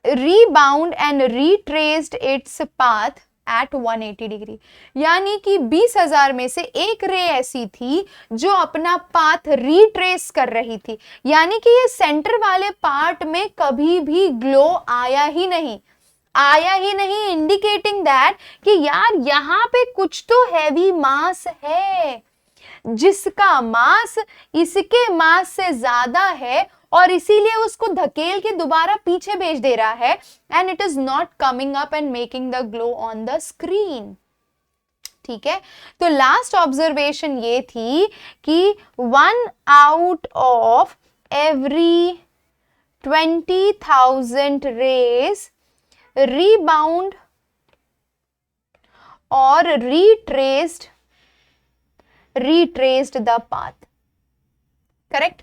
rebound and retraced its path at 180 degree. यानी कि 20,000 में से एक रे ऐसी थी जो अपना पाथ रिट्रेस कर रही थी, यानी कि ये सेंटर वाले पार्ट में कभी भी ग्लो आया ही नहीं, आया ही नहीं, इंडिकेटिंग दैट कि यार यहाँ पे कुछ तो हैवी मास है, जिसका मास इसके मास से ज्यादा है और इसीलिए उसको धकेल के दोबारा पीछे भेज दे रहा है, and it is not coming up and making the glow on the screen, ठीक है। तो लास्ट ऑब्जर्वेशन ये थी कि 1 out of every 20,000 rays rebound or retraced the path, correct.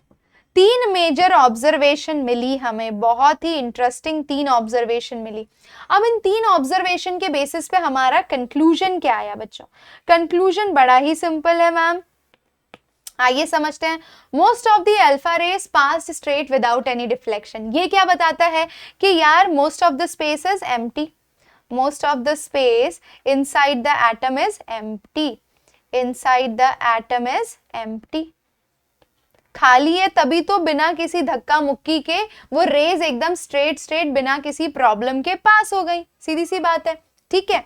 3 major observation मिली हमें, बहुत ही इंटरेस्टिंग 3 ऑब्जर्वेशन मिली। अब इन 3 ऑब्जर्वेशन के बेसिस पे हमारा कंक्लूजन क्या आया बच्चों, कंक्लूजन बड़ा ही सिंपल है मैम, आइए समझते हैं। Most of the alpha rays pass straight without any deflection. ये क्या बताता है कि यार most of the space is empty, most of the space inside the atom is empty, inside the atom is empty, खाली है, तभी तो बिना किसी धक्का मुक्की के वो रेज एकदम स्ट्रेट बिना किसी प्रॉब्लम के पास हो गई, सीधी सी बात है, ठीक है,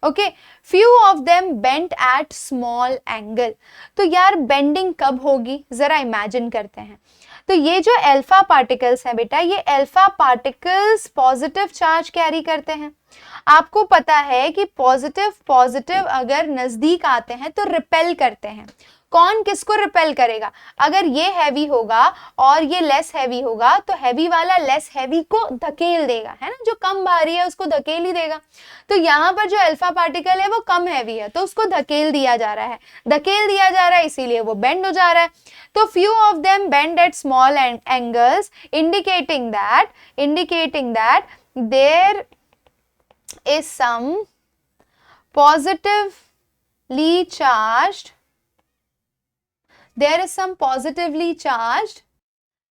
okay. Few of them bent at small angle. तो यार बेंडिंग कब होगी जरा इमेजिन करते हैं। तो ये जो अल्फा पार्टिकल्स हैं बेटा, ये alpha particles positive charge carry करते हैं। आपको पता है कि पॉजिटिव अगर नजदीक आते हैं तो रिपेल करते हैं। कौन किसको रिपेल करेगा, अगर ये हैवी होगा और ये लेस हैवी होगा तो हैवी वाला लेस हैवी को धकेल देगा, है ना, जो कम भारी है उसको धकेल ही देगा। तो यहाँ पर जो अल्फा पार्टिकल है वो कम हैवी है तो उसको धकेल दिया जा रहा है, धकेल दिया जा रहा है इसीलिए वो बेंड हो जा रहा है। तो few of them bend at small angles indicating that there is some positively charged, there is some positively charged।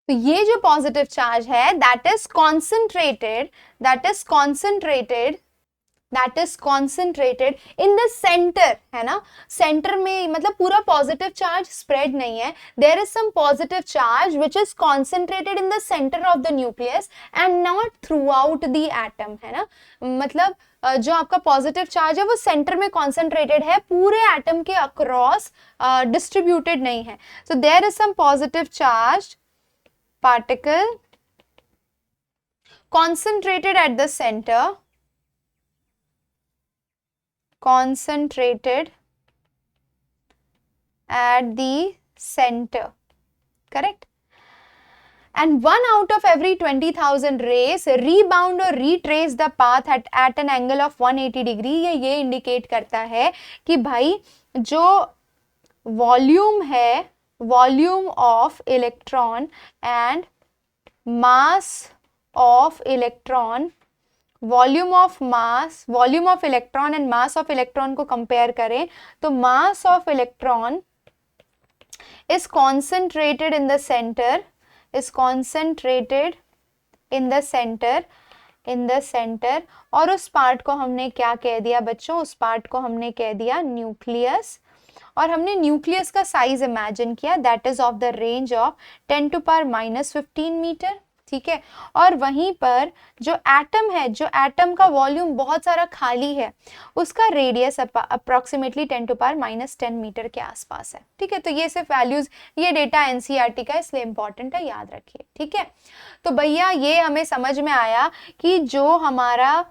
तो ये जो पॉजिटिव चार्ज है that is concentrated in the center, है ना, सेंटर में, मतलब पूरा पॉजिटिव चार्ज स्प्रेड नहीं है। there is some positive charge which is concentrated in the center of the nucleus and not throughout the atom, है ना, मतलब जो आपका पॉजिटिव चार्ज है वो सेंटर में कॉन्सेंट्रेटेड है, पूरे एटम के अक्रॉस डिस्ट्रीब्यूटेड नहीं है. So there is some positive charge particle concentrated at the center, concentrated at the center, correct? And 1 out of every 20,000 rays rebound or retrace the path at an angle of 180 degree. ये indicate करता है कि भाई जो volume है, volume of electron and mass of electron, volume of mass, volume of electron and mass of electron को compare करें तो mass of electron is concentrated in the center, is concentrated in the center, in the center. और उस part को हमने क्या कह दिया बच्चों, उस पार्ट को हमने कह दिया न्यूक्लियस. और हमने न्यूक्लियस का साइज इमेजिन किया, that is of the range of 10 to power -15 metre. ठीक है. और वहीं पर जो एटम है, जो एटम का वॉल्यूम बहुत सारा खाली है, उसका radius approximately 10 to power -10 metre के आसपास है. ठीक है. तो ये सिर्फ वैल्यूज, ये डेटा एनसीईआरटी का इसलिए इंपॉर्टेंट है, याद रखिए. ठीक है. तो भैया ये हमें समझ में आया कि जो हमारा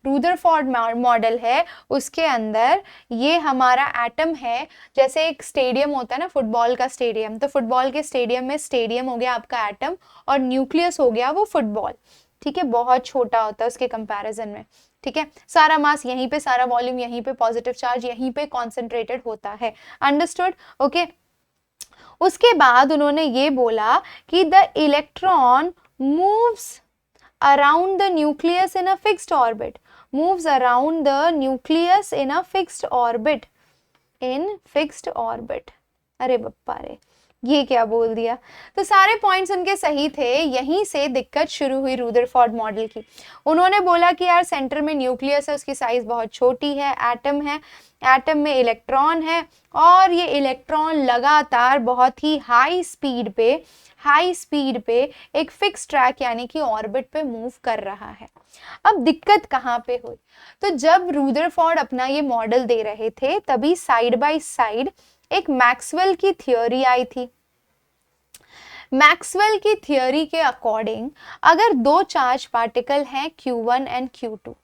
रुदरफोर्ड मॉडल है उसके अंदर ये हमारा एटम है. जैसे एक स्टेडियम होता है ना, फुटबॉल का स्टेडियम, तो फुटबॉल के स्टेडियम में स्टेडियम हो गया आपका एटम और न्यूक्लियस हो गया वो फुटबॉल. ठीक है. बहुत छोटा होता है उसके कंपैरिजन में. ठीक है. सारा मास यहीं पे, सारा वॉल्यूम यहीं पे, पॉजिटिव चार्ज यहीं पे कॉन्सेंट्रेटेड होता है. अंडरस्टूड. ओके. उसके बाद उन्होंने ये बोला कि the electron moves around the nucleus in a fixed orbit, moves around the nucleus in a fixed orbit, in fixed orbit. अरे बप्पा रे, ये क्या बोल दिया. तो सारे पॉइंट्स उनके सही थे, यहीं से दिक्कत शुरू हुई रुदरफोर्ड मॉडल की. उन्होंने बोला कि यार सेंटर में न्यूक्लियस है, उसकी साइज बहुत छोटी है, एटम है, एटम में इलेक्ट्रॉन है और ये इलेक्ट्रॉन लगातार बहुत ही हाई स्पीड पे एक फिक्स ट्रैक यानी कि ऑर्बिट पे मूव कर रहा है. अब दिक्कत कहाँ पे हुई, तो जब रुदरफोर्ड अपना ये मॉडल दे रहे थे तभी साइड बाय साइड एक मैक्सवेल की थ्योरी आई थी. मैक्सवेल की थ्योरी के अकॉर्डिंग अगर दो चार्ज पार्टिकल हैं Q1 एंड Q2,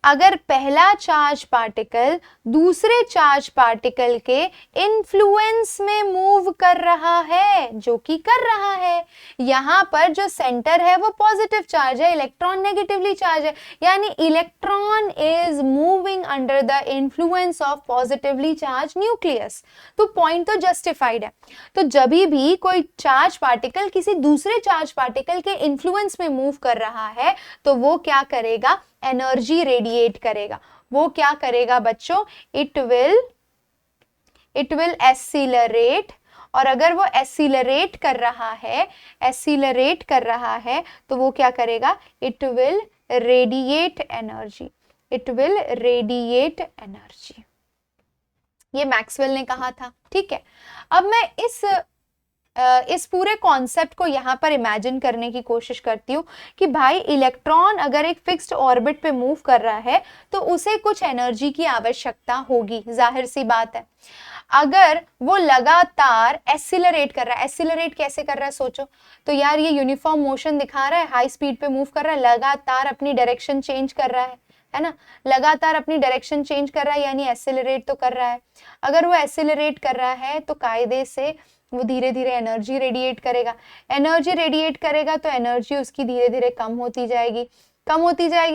अगर पहला चार्ज पार्टिकल दूसरे चार्ज पार्टिकल के इन्फ्लुएंस में मूव कर रहा है, जो कि कर रहा है, यहाँ पर जो सेंटर है वो पॉजिटिव चार्ज है, इलेक्ट्रॉन नेगेटिवली चार्ज है, यानी electron is moving under the influence of positively charge nucleus. तो पॉइंट तो जस्टिफाइड है. तो जब भी कोई चार्ज पार्टिकल किसी दूसरे चार्ज पार्टिकल के इन्फ्लुएंस में मूव कर रहा है तो वो क्या करेगा, एनर्जी रेडिएट करेगा. वो क्या करेगा बच्चों, इट विल एक्सीलरेट. और अगर वो एक्सीलरेट कर रहा है तो वो क्या करेगा, इट विल रेडिएट एनर्जी. ये मैक्सवेल ने कहा था. ठीक है. अब मैं इस पूरे कॉन्सेप्ट को यहाँ पर इमेजिन करने की कोशिश करती हूँ कि भाई इलेक्ट्रॉन अगर एक फिक्स्ड ऑर्बिट पे मूव कर रहा है तो उसे कुछ एनर्जी की आवश्यकता होगी, जाहिर सी बात है. अगर वो लगातार एक्सीलरेट कर रहा है, एक्सीलरेट कैसे कर रहा है सोचो, तो यार ये यूनिफॉर्म मोशन दिखा रहा है, हाई स्पीड पे मूव कर रहा है, लगातार अपनी डायरेक्शन चेंज कर रहा है ना, लगातार अपनी डायरेक्शन चेंज कर रहा है, यानी एक्सीलरेट तो कर रहा है. अगर वो एक्सीलरेट कर रहा है तो कायदे से वो धीरे धीरे एनर्जी रेडिएट करेगा. तो एनर्जी उसकी धीरे धीरे कम होती जाएगी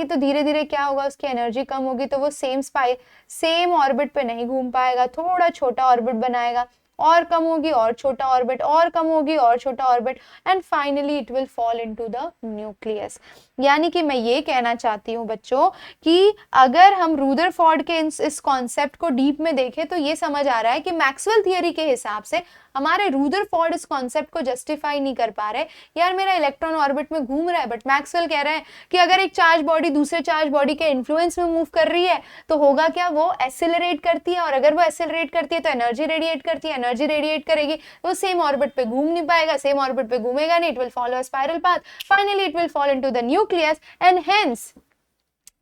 तो धीरे धीरे क्या होगा, उसकी एनर्जी कम होगी तो वो सेम ऑर्बिट पे नहीं घूम पाएगा, थोड़ा छोटा ऑर्बिट बनाएगा, और कम होगी और छोटा ऑर्बिट, और कम होगी और छोटा orbit, and finally it will fall into the nucleus. यानी कि मैं ये कहना चाहती हूँ बच्चों कि अगर हम रुदरफोर्ड के इस कॉन्सेप्ट को डीप में देखें तो ये समझ आ रहा है कि मैक्सवेल थियरी के हिसाब से हमारे रुदरफोर्ड इस कॉन्सेप्ट को जस्टिफाई नहीं कर पा रहे. यार मेरा इलेक्ट्रॉन ऑर्बिट में घूम रहा है, बट मैक्सवेल कह रहे हैं कि अगर एक चार्ज बॉडी दूसरे चार्ज बॉडी के इन्फ्लुएंस में मूव कर रही है तो होगा क्या, वो एक्सीलरेट करती है, और अगर वो एक्सीलरेट करती है तो एनर्जी रेडिएट करती है, एनर्जी रेडिएट करेगी तो सेम ऑर्बिट पे घूम नहीं पाएगा, सेम ऑर्बिट पे घूमेगा नहीं, it will follow a spiral path, finally it will fall into the nucleus, and hence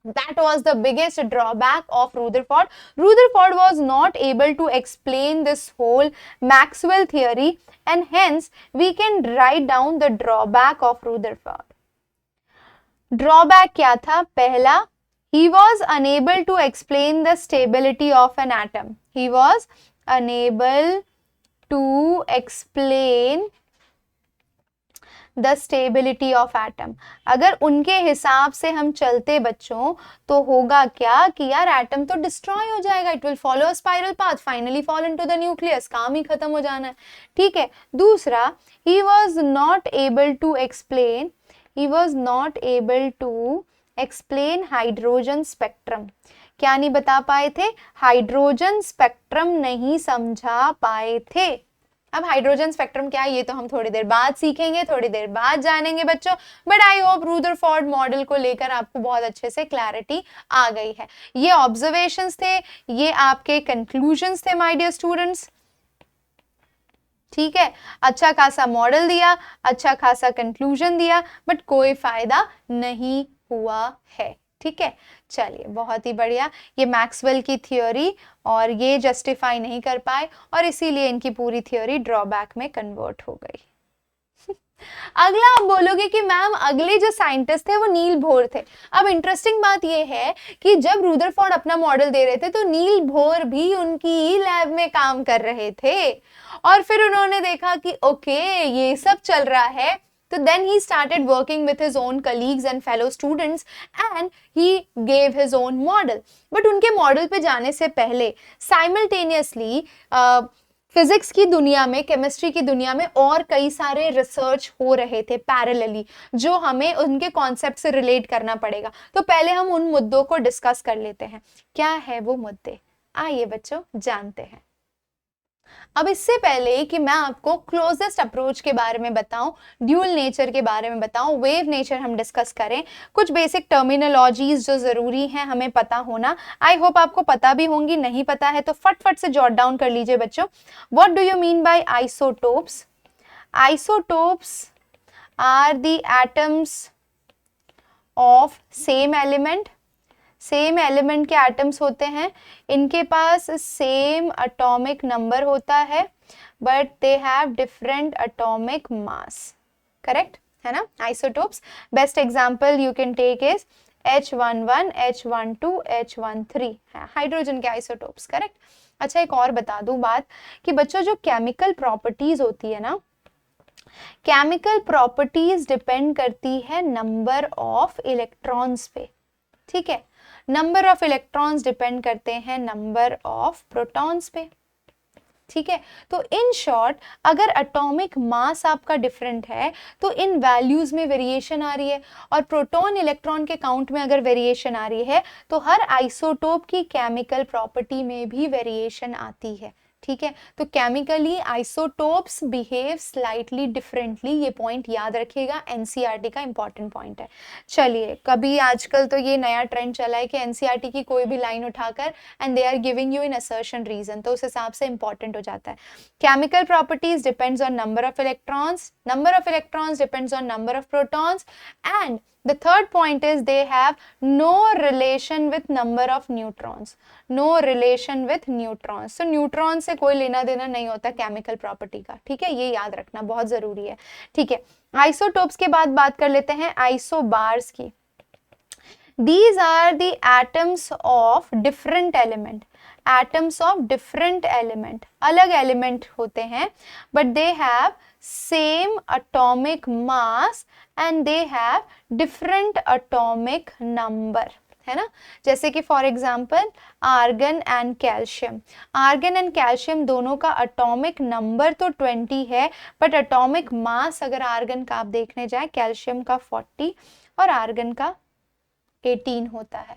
That was the biggest drawback of Rutherford. Rutherford was not able to explain this whole Maxwell theory, and hence we can write down the drawback of Rutherford. Drawback क्या था? पहला, he was unable to explain the stability of an atom. He was unable to explain the stability of atom. अगर उनके हिसाब से हम चलते बच्चों तो होगा क्या कि यार एटम तो डिस्ट्रॉय हो जाएगा, it will follow a spiral path, finally fall into the nucleus, काम ही खत्म हो जाना है. ठीक है. दूसरा, he was not able to explain hydrogen spectrum. क्या नहीं बता पाए थे? हाइड्रोजन स्पेक्ट्रम नहीं समझा पाए थे. अब हाइड्रोजन स्पेक्ट्रम क्या है ये तो हम थोड़ी देर बाद सीखेंगे, थोड़ी देर बाद जानेंगे बच्चों. But I hope Rutherford model को लेकर आपको बहुत अच्छे से क्लैरिटी आ गई है. ये ऑब्जर्वेशंस थे, ये आपके कंक्लूजन्स थे माय डियर स्टूडेंट्स. ठीक है. अच्छा खासा मॉडल दिया, अच्छा खासा कंक्लूजन दिया, बट कोई फायदा नहीं हुआ है. ठीक है. चलिए, बहुत ही बढ़िया. ये मैक्सवेल की थ्योरी और ये जस्टिफाई नहीं कर पाए और इसीलिए इनकी पूरी थ्योरी ड्रॉबैक में कन्वर्ट हो गई. अगला आप बोलोगे कि मैम अगले जो साइंटिस्ट थे वो नील बोर थे. अब इंटरेस्टिंग बात ये है कि जब रुदरफोर्ड अपना मॉडल दे रहे थे तो नील बोर भी उनकी ही लैब में काम कर रहे थे और फिर उन्होंने देखा कि ओके ये सब चल रहा है. So then he started working with his own colleagues and fellow students and he gave his own model. But उनके मॉडल पे जाने से पहले simultaneously फिजिक्स की दुनिया में, केमिस्ट्री की दुनिया में और कई सारे रिसर्च हो रहे थे पैरेलली जो हमें उनके कॉन्सेप्ट से रिलेट करना पड़ेगा. तो पहले हम उन मुद्दों को डिस्कस कर लेते हैं. क्या है वो मुद्दे? आइए बच्चों जानते हैं. अब इससे पहले कि मैं आपको क्लोजेस्ट अप्रोच के बारे में बताऊं, ड्यूल नेचर के बारे में बताऊं, वेव नेचर हम डिस्कस करें, कुछ बेसिक टर्मिनोलॉजीज जो जरूरी हैं हमें पता होना. आई होप आपको पता भी होंगी, नहीं पता है तो फट से जॉट डाउन कर लीजिए बच्चों. What do you mean by isotopes? Isotopes are the atoms of same element. Same element के एटम्स होते हैं, इनके पास सेम एटॉमिक नंबर होता है but they have different atomic mass. Correct है ना? Isotopes. Best example you can take is H11, H12, H13 है हाइड्रोजन के आइसोटोप्स. करेक्ट. अच्छा, एक और बता दूं बात कि बच्चों जो केमिकल प्रॉपर्टीज होती है ना, केमिकल प्रॉपर्टीज डिपेंड करती है नंबर ऑफ इलेक्ट्रॉन्स पे. ठीक है. नंबर ऑफ इलेक्ट्रॉन्स डिपेंड करते हैं नंबर ऑफ प्रोटॉन्स पे. ठीक है. तो इन शॉर्ट अगर एटॉमिक मास आपका डिफरेंट है तो इन वैल्यूज में वेरिएशन आ रही है और प्रोटॉन इलेक्ट्रॉन के काउंट में अगर वेरिएशन आ रही है तो हर आइसोटोप की केमिकल प्रॉपर्टी में भी वेरिएशन आती है. ठीक है. तो chemically isotopes behave slightly differently. ये पॉइंट याद रखिएगा, एनसीईआरटी का इंपॉर्टेंट पॉइंट है. चलिए, कभी आजकल तो ये नया ट्रेंड चला है कि एनसीईआरटी की कोई भी लाइन उठाकर and they are giving you in assertion reason, तो उस हिसाब से इंपॉर्टेंट हो जाता है. Chemical properties depends on number of electrons depends on number of protons and the third point is they have no relation with number of neutrons. No relation with neutrons. So neutron से कोई लेना देना नहीं होता chemical property का. ठीक है, ये याद रखना बहुत जरूरी है. ठीक है. आइसोटोप्स के बाद बात कर लेते हैं आइसोबार्स की. These are the atoms of different element. Atoms of different element. अलग एलिमेंट होते हैं but they have same atomic mass and they have different atomic number. है ना? जैसे कि for example argon and calcium. Argon and calcium दोनों का atomic number तो 20 है बट एटॉमिक मास अगर आर्गन का आप देखने जाए, कैल्शियम का 40 और आर्गन का 18 होता है.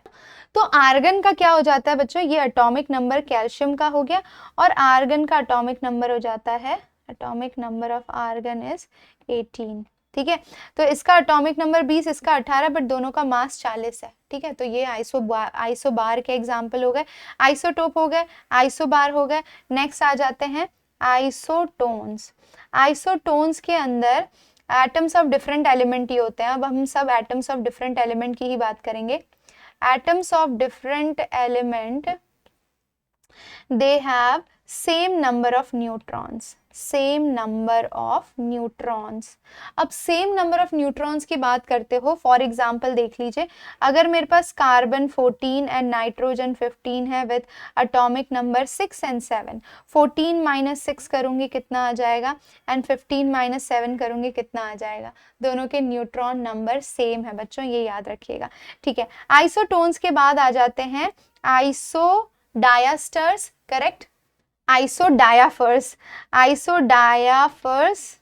तो आर्गन का क्या हो जाता है बच्चों? ये एटॉमिक नंबर कैल्शियम का हो गया और आर्गन का एटॉमिक नंबर हो जाता है, atomic number of argon is 18. ठीक है. तो इसका एटॉमिक नंबर 20, इसका 18 बट दोनों का मास 40 है. ठीक है. तो ये आइसोबार के एग्जाम्पल हो गए, आइसोटोप हो गए, आइसोबार हो गए. नेक्स्ट आ जाते हैं आइसोटोन्स. आइसोटोन्स के अंदर एटम्स ऑफ डिफरेंट एलिमेंट ही होते हैं. अब हम सब एटम्स ऑफ डिफरेंट एलिमेंट की ही बात करेंगे. atoms of different element, they have same number of neutrons, same number of neutrons. अब सेम नंबर ऑफ न्यूट्रॉन्स की बात करते हो, फॉर एग्जाम्पल देख लीजिए, अगर मेरे पास कार्बन 14 एंड नाइट्रोजन 15 है with atomic number 6 and 7, 14 minus 6 करूंगी कितना आ जाएगा, एंड 15 माइनस 7 करूंगी कितना आ जाएगा। दोनों के न्यूट्रॉन नंबर सेम है बच्चों, ये याद रखिएगा, ठीक है। आइसोटोन्स के बाद आ जाते हैं आइसोडायस्टर्स, करेक्ट, आइसोडायाफर्स, आइसोडायाफर्स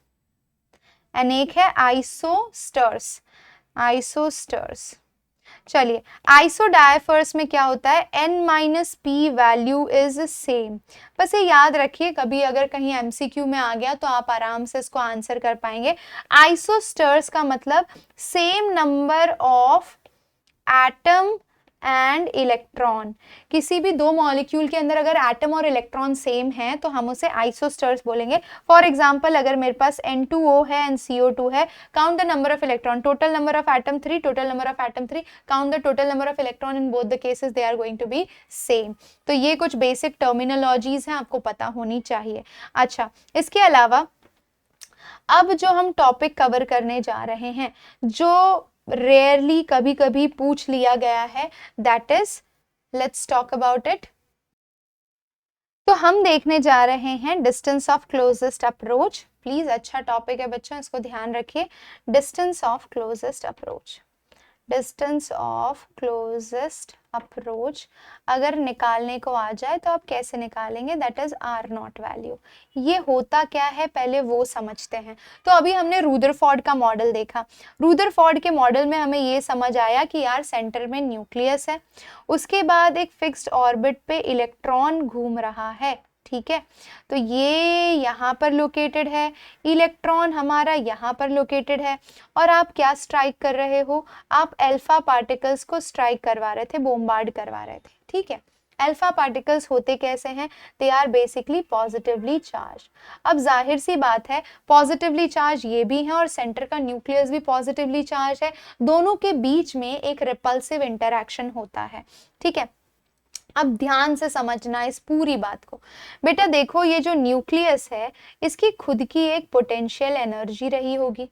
एंड एक है आइसोस्टर्स, आइसोस्टर्स। चलिए, आइसोडायफर्स में क्या होता है, n minus P value is same. बस ये याद रखिए, कभी अगर कहीं एमसीक्यू में आ गया तो आप आराम से इसको आंसर कर पाएंगे। आइसोस्टर्स का मतलब same number of atom and electron. किसी भी दो मॉलिक्यूल के अंदर अगर एटम और इलेक्ट्रॉन सेम है तो हम उसे आइसोस्टर्स बोलेंगे। फॉर एग्जांपल, अगर मेरे पास N2O है एंड CO2 है, count the number of electron, total number of atom 3, total number of atom 3, count the total number of electron, in both the cases they are going to be same. तो ये कुछ basic terminologies हैं, आपको पता होनी चाहिए। अच्छा, इसके अलावा अब जो हम टॉपिक कवर करने जा रहे हैं, जो रेयरली कभी कभी पूछ लिया गया है, that is, let's talk about it. तो हम देखने जा रहे हैं distance of closest approach. Please, अच्छा टॉपिक है बच्चों, इसको ध्यान रखिए। Distance of closest approach, distance of closest approach अगर निकालने को आ जाए तो आप कैसे निकालेंगे, that is R naught value. ये होता क्या है पहले वो समझते हैं। तो अभी हमने रूदरफोर्ड का मॉडल देखा। रूदरफोर्ड के मॉडल में हमें ये समझ आया कि यार सेंटर में न्यूक्लियस है, उसके बाद एक फिक्स्ड ऑर्बिट पे इलेक्ट्रॉन घूम रहा है, ठीक है। तो ये यहाँ पर लोकेटेड है, इलेक्ट्रॉन हमारा यहाँ पर लोकेटेड है, और आप क्या स्ट्राइक कर रहे हो, आप अल्फा पार्टिकल्स को स्ट्राइक करवा रहे थे, बोम्बार्ड करवा रहे थे, ठीक है। अल्फा पार्टिकल्स होते कैसे हैं, they are basically positively charge. अब जाहिर सी बात है, पॉजिटिवली चार्ज ये भी है और सेंटर का न्यूक्लियस भी पॉजिटिवली चार्ज है, दोनों के बीच में एक रिपल्सिव इंटरैक्शन होता है, ठीक है। अब ध्यान से समझना इस पूरी बात को। बेटा देखो, ये जो न्यूक्लियस है इसकी खुद की एक पोटेंशियल एनर्जी रही होगी।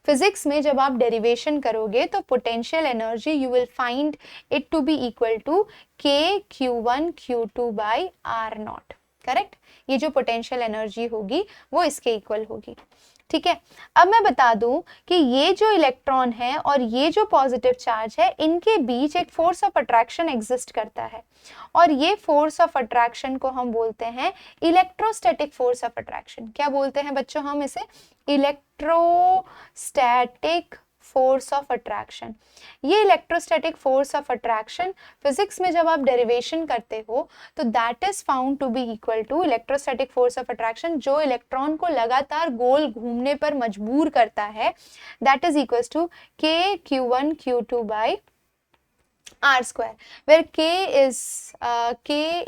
फिजिक्स में जब आप डेरिवेशन करोगे तो potential energy you will find it to be equal to KQ1 Q2 by R0, correct. ये जो पोटेंशियल एनर्जी होगी वो इसके इक्वल होगी, ठीक है। अब मैं बता दूं कि ये जो इलेक्ट्रॉन है और ये जो पॉजिटिव चार्ज है, इनके बीच एक फोर्स ऑफ अट्रैक्शन एग्जिस्ट करता है, और ये फोर्स ऑफ अट्रैक्शन को हम बोलते हैं इलेक्ट्रोस्टैटिक फोर्स ऑफ अट्रैक्शन। क्या बोलते हैं बच्चों हम इसे, इलेक्ट्रोस्टैटिक फोर्स ऑफ अट्रैक्शन। ये electrostatic force of attraction physics में जब आप डेरिवेशन करते हो तो that is found to be equal to electrostatic force of attraction, जो इलेक्ट्रॉन को लगातार गोल घूमने पर मजबूर करता है, that is equal to KQ1 Q2 by R square, where K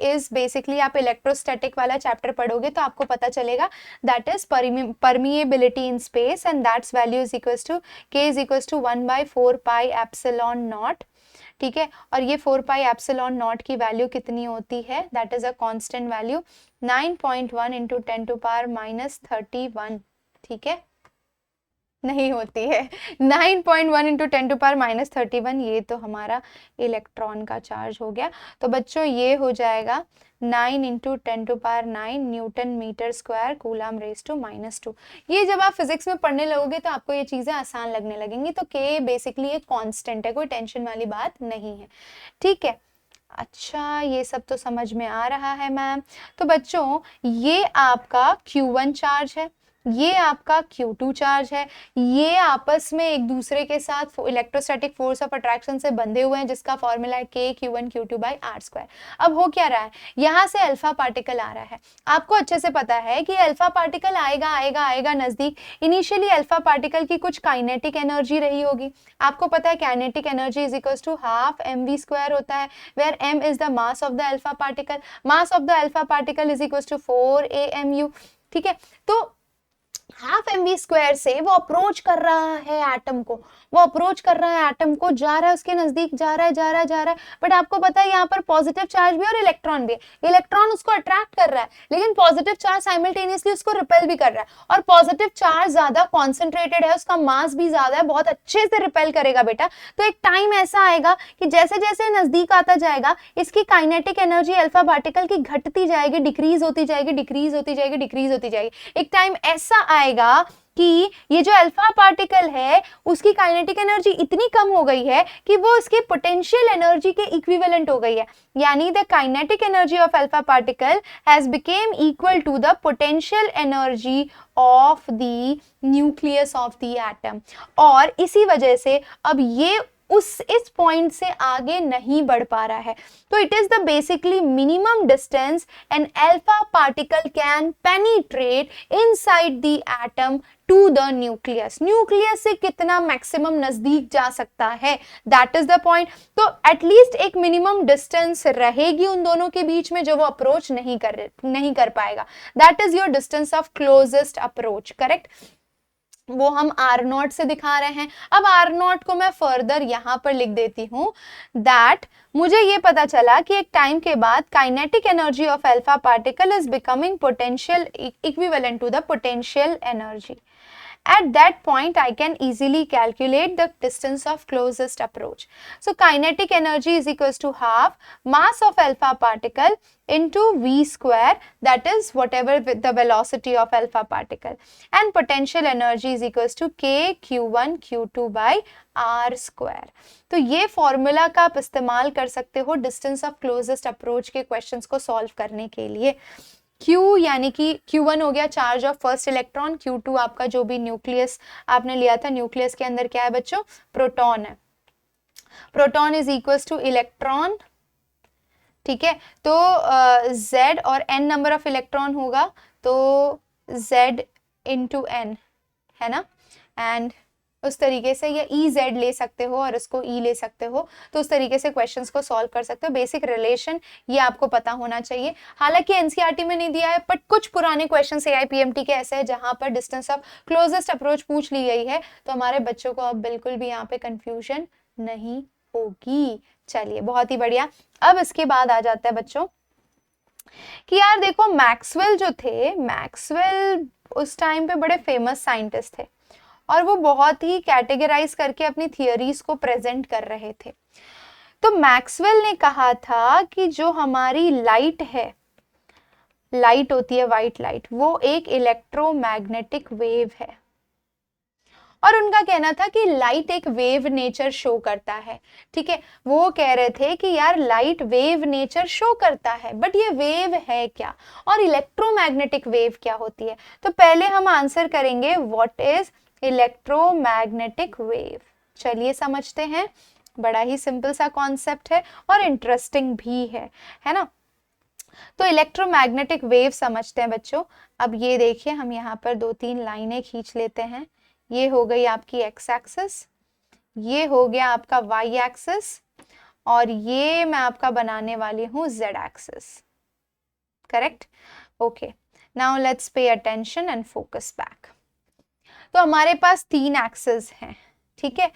is basically, आप इलेक्ट्रोस्टैटिक वाला चैप्टर पढ़ोगे तो आपको पता चलेगा, that is permeability in space and that's value is equals to K is equals to 1 by 4 pi epsilon naught, ठीक है। और ये 4 pi epsilon naught की वैल्यू कितनी होती है, that is a constant value 9.1 into 10 to power minus 31, ठीक है, नहीं होती है। 9.1 इंटू 10 टू पावर माइनस 31, ये तो हमारा इलेक्ट्रॉन का चार्ज हो गया। तो बच्चों ये हो जाएगा 9 into 10 to power 9 newton metre square coulomb raise to -2। ये जब आप फिजिक्स में पढ़ने लगोगे तो आपको ये चीज़ें आसान लगने लगेंगी। तो K बेसिकली एक कांस्टेंट है, कोई टेंशन वाली बात नहीं है, ठीक है। अच्छा, ये सब तो समझ में आ रहा है मैम। तो बच्चों ये आपका Q1 चार्ज है, ये आपका Q2 चार्ज है, ये आपस में एक दूसरे के साथ इलेक्ट्रोस्टैटिक फोर्स ऑफ अट्रैक्शन से बंधे हुए हैं, जिसका फॉर्मूला है KQ1 Q2 by R square. अब हो क्या रहा है, यहाँ से अल्फा पार्टिकल आ रहा है, आपको अच्छे से पता है कि अल्फा पार्टिकल आएगा आएगा आएगा नजदीक। इनिशियली अल्फा पार्टिकल की कुछ काइनेटिक एनर्जी रही होगी, आपको पता है kinetic energy is equal to half mv square होता है, where m is the mass of the alpha particle, mass of the alpha particle is equal to 4 AMU, ठीक है। तो हाफ एम वी स्क्वायर से वो अप्रोच कर रहा है एटम को, वो अप्रोच कर रहा है एटम को, जा रहा है उसके नजदीक, जा रहा है जा रहा है जा रहा है, बट आपको पता है यहाँ पर पॉजिटिव चार्ज भी और इलेक्ट्रॉन भी है। इलेक्ट्रॉन उसको अट्रैक्ट कर रहा है, लेकिन पॉजिटिव चार्ज साइमल्टेनियसली उसको रिपेल भी कर रहा है, और पॉजिटिव चार्ज ज्यादा कॉन्सेंट्रेटेड है, उसका मास भी ज्यादा है, बहुत अच्छे से रिपेल करेगा बेटा। तो एक टाइम ऐसा आएगा कि जैसे जैसे नजदीक आता जाएगा, इसकी काइनेटिक एनर्जी अल्फा पार्टिकल की घटती जाएगी, डिक्रीज होती जाएगी, डिक्रीज होती जाएगी, डिक्रीज होती जाएगी। एक टाइम ऐसा आएगा कि ये जो अल्फा पार्टिकल है उसकी काइनेटिक एनर्जी इतनी कम हो गई है कि वो इसके पोटेंशियल एनर्जी के इक्विवेलेंट हो गई है, यानी the kinetic energy of alpha particle has become equal to the potential energy of the nucleus of the atom. और इसी वजह से अब ये इस पॉइंट से आगे नहीं बढ़ पा रहा है। तो it is the basically minimum distance an alpha particle can penetrate inside the atom to the nucleus. Nucleus से कितना मैक्सिमम नजदीक जा सकता है, दैट इज द पॉइंट। तो एटलीस्ट एक मिनिमम डिस्टेंस रहेगी उन दोनों के बीच में जो वो अप्रोच नहीं कर पाएगा। That is your distance of closest approach, correct. वो हम आर नॉट से दिखा रहे हैं। अब आर नॉट को मैं फर्दर यहां पर लिख देती हूं दैट मुझे ये पता चला कि एक टाइम के बाद kinetic energy of alpha particle is becoming potential equivalent to the potential energy. At that point, I can easily calculate the distance of closest approach. So, kinetic energy is equals to half mass of alpha particle into v square, that is whatever with the velocity of alpha particle, and potential energy is equals to k q1 q2 by r square. तो ये formula का आप इस्तेमाल कर सकते हो distance of closest approach के questions को सॉल्व करने के लिए। Q यानी कि Q1 हो गया charge of first electron, Q2 आपका जो भी न्यूक्लियस आपने लिया था, न्यूक्लियस के अंदर क्या है बच्चों, प्रोटॉन है। Proton is equals two electron, ठीक है। तो Z और N नंबर ऑफ इलेक्ट्रॉन होगा, तो Z इंटू N है ना, एंड उस तरीके से ये EZ ले सकते हो और इसको E ले सकते हो, तो उस तरीके से क्वेश्चंस को सॉल्व कर सकते हो। बेसिक रिलेशन ये आपको पता होना चाहिए। हालांकि एनसीईआरटी में नहीं दिया है, बट कुछ पुराने क्वेश्चन AIPMT के ऐसे हैं जहां पर डिस्टेंस ऑफ क्लोजेस्ट अप्रोच पूछ ली गई है, तो हमारे बच्चों को अब बिल्कुल भी यहाँ पे कंफ्यूजन नहीं होगी। चलिए बहुत ही बढ़िया। अब इसके बाद आ जाता है बच्चों कि यार देखो मैक्सवेल जो थे, मैक्सवेल उस टाइम पे बड़े फेमस साइंटिस्ट थे और वो बहुत ही कैटेगराइज करके अपनी थियरीज को प्रेजेंट कर रहे थे। तो मैक्सवेल ने कहा था कि जो हमारी लाइट है, लाइट होती है व्हाइट लाइट, वो एक इलेक्ट्रोमैग्नेटिक वेव है, और उनका कहना था कि लाइट एक वेव नेचर शो करता है। ठीक है, वो कह रहे थे कि यार लाइट वेव नेचर शो करता है, बट ये वेव है क्या और इलेक्ट्रोमैग्नेटिक वेव क्या होती है। तो पहले हम आंसर करेंगे व्हाट इज इलेक्ट्रोमैग्नेटिक वेव। चलिए समझते हैं, बड़ा ही सिंपल सा कॉन्सेप्ट है और इंटरेस्टिंग भी है ना। तो इलेक्ट्रोमैग्नेटिक वेव समझते हैं बच्चों। अब ये देखिए, हम यहाँ पर 2-3 लाइनें खींच लेते हैं। ये हो गई आपकी एक्स एक्सिस, ये हो गया आपका वाई एक्सिस, और ये मैं आपका बनाने वाली हूँ Z axis, correct. Okay, now let's pay attention and focus back. तो हमारे पास 3 एक्सिस हैं, ठीक है।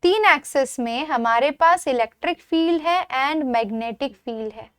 3 एक्सिस में हमारे पास इलेक्ट्रिक फील्ड है एंड मैग्नेटिक फील्ड है।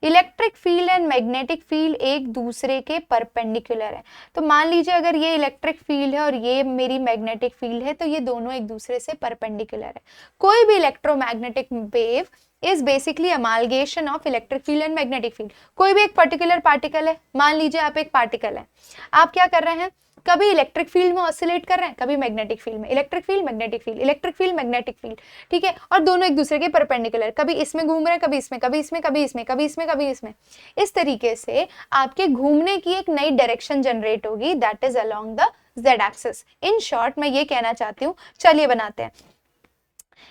Electric field and magnetic field एक दूसरे के परपेंडिकुलर है। तो मान लीजिए अगर ये इलेक्ट्रिक फील्ड है और ये मेरी मैग्नेटिक फील्ड है, तो ये दोनों एक दूसरे से परपेंडिकुलर है। कोई भी electromagnetic wave is basically amalgamation of electric field and magnetic field. कोई भी एक पर्टिकुलर पार्टिकल है, मान लीजिए आप एक पार्टिकल है, आप क्या कर रहे हैं, कभी इलेक्ट्रिक फील्ड में ऑसिलेट कर रहे हैं, कभी मैग्नेटिक फील्ड में, electric field magnetic field, electric field magnetic field, ठीक है। और दोनों एक दूसरे के परपेंडिकुलर, कभी इसमें घूम रहे हैं, कभी इसमें, कभी इसमें, कभी इसमें, कभी इसमें, कभी इसमें। इस तरीके से आपके घूमने की एक नई डायरेक्शन जनरेट होगी, that is along the Z axis. In short मैं ये कहना चाहती हूँ। चलिए बनाते हैं।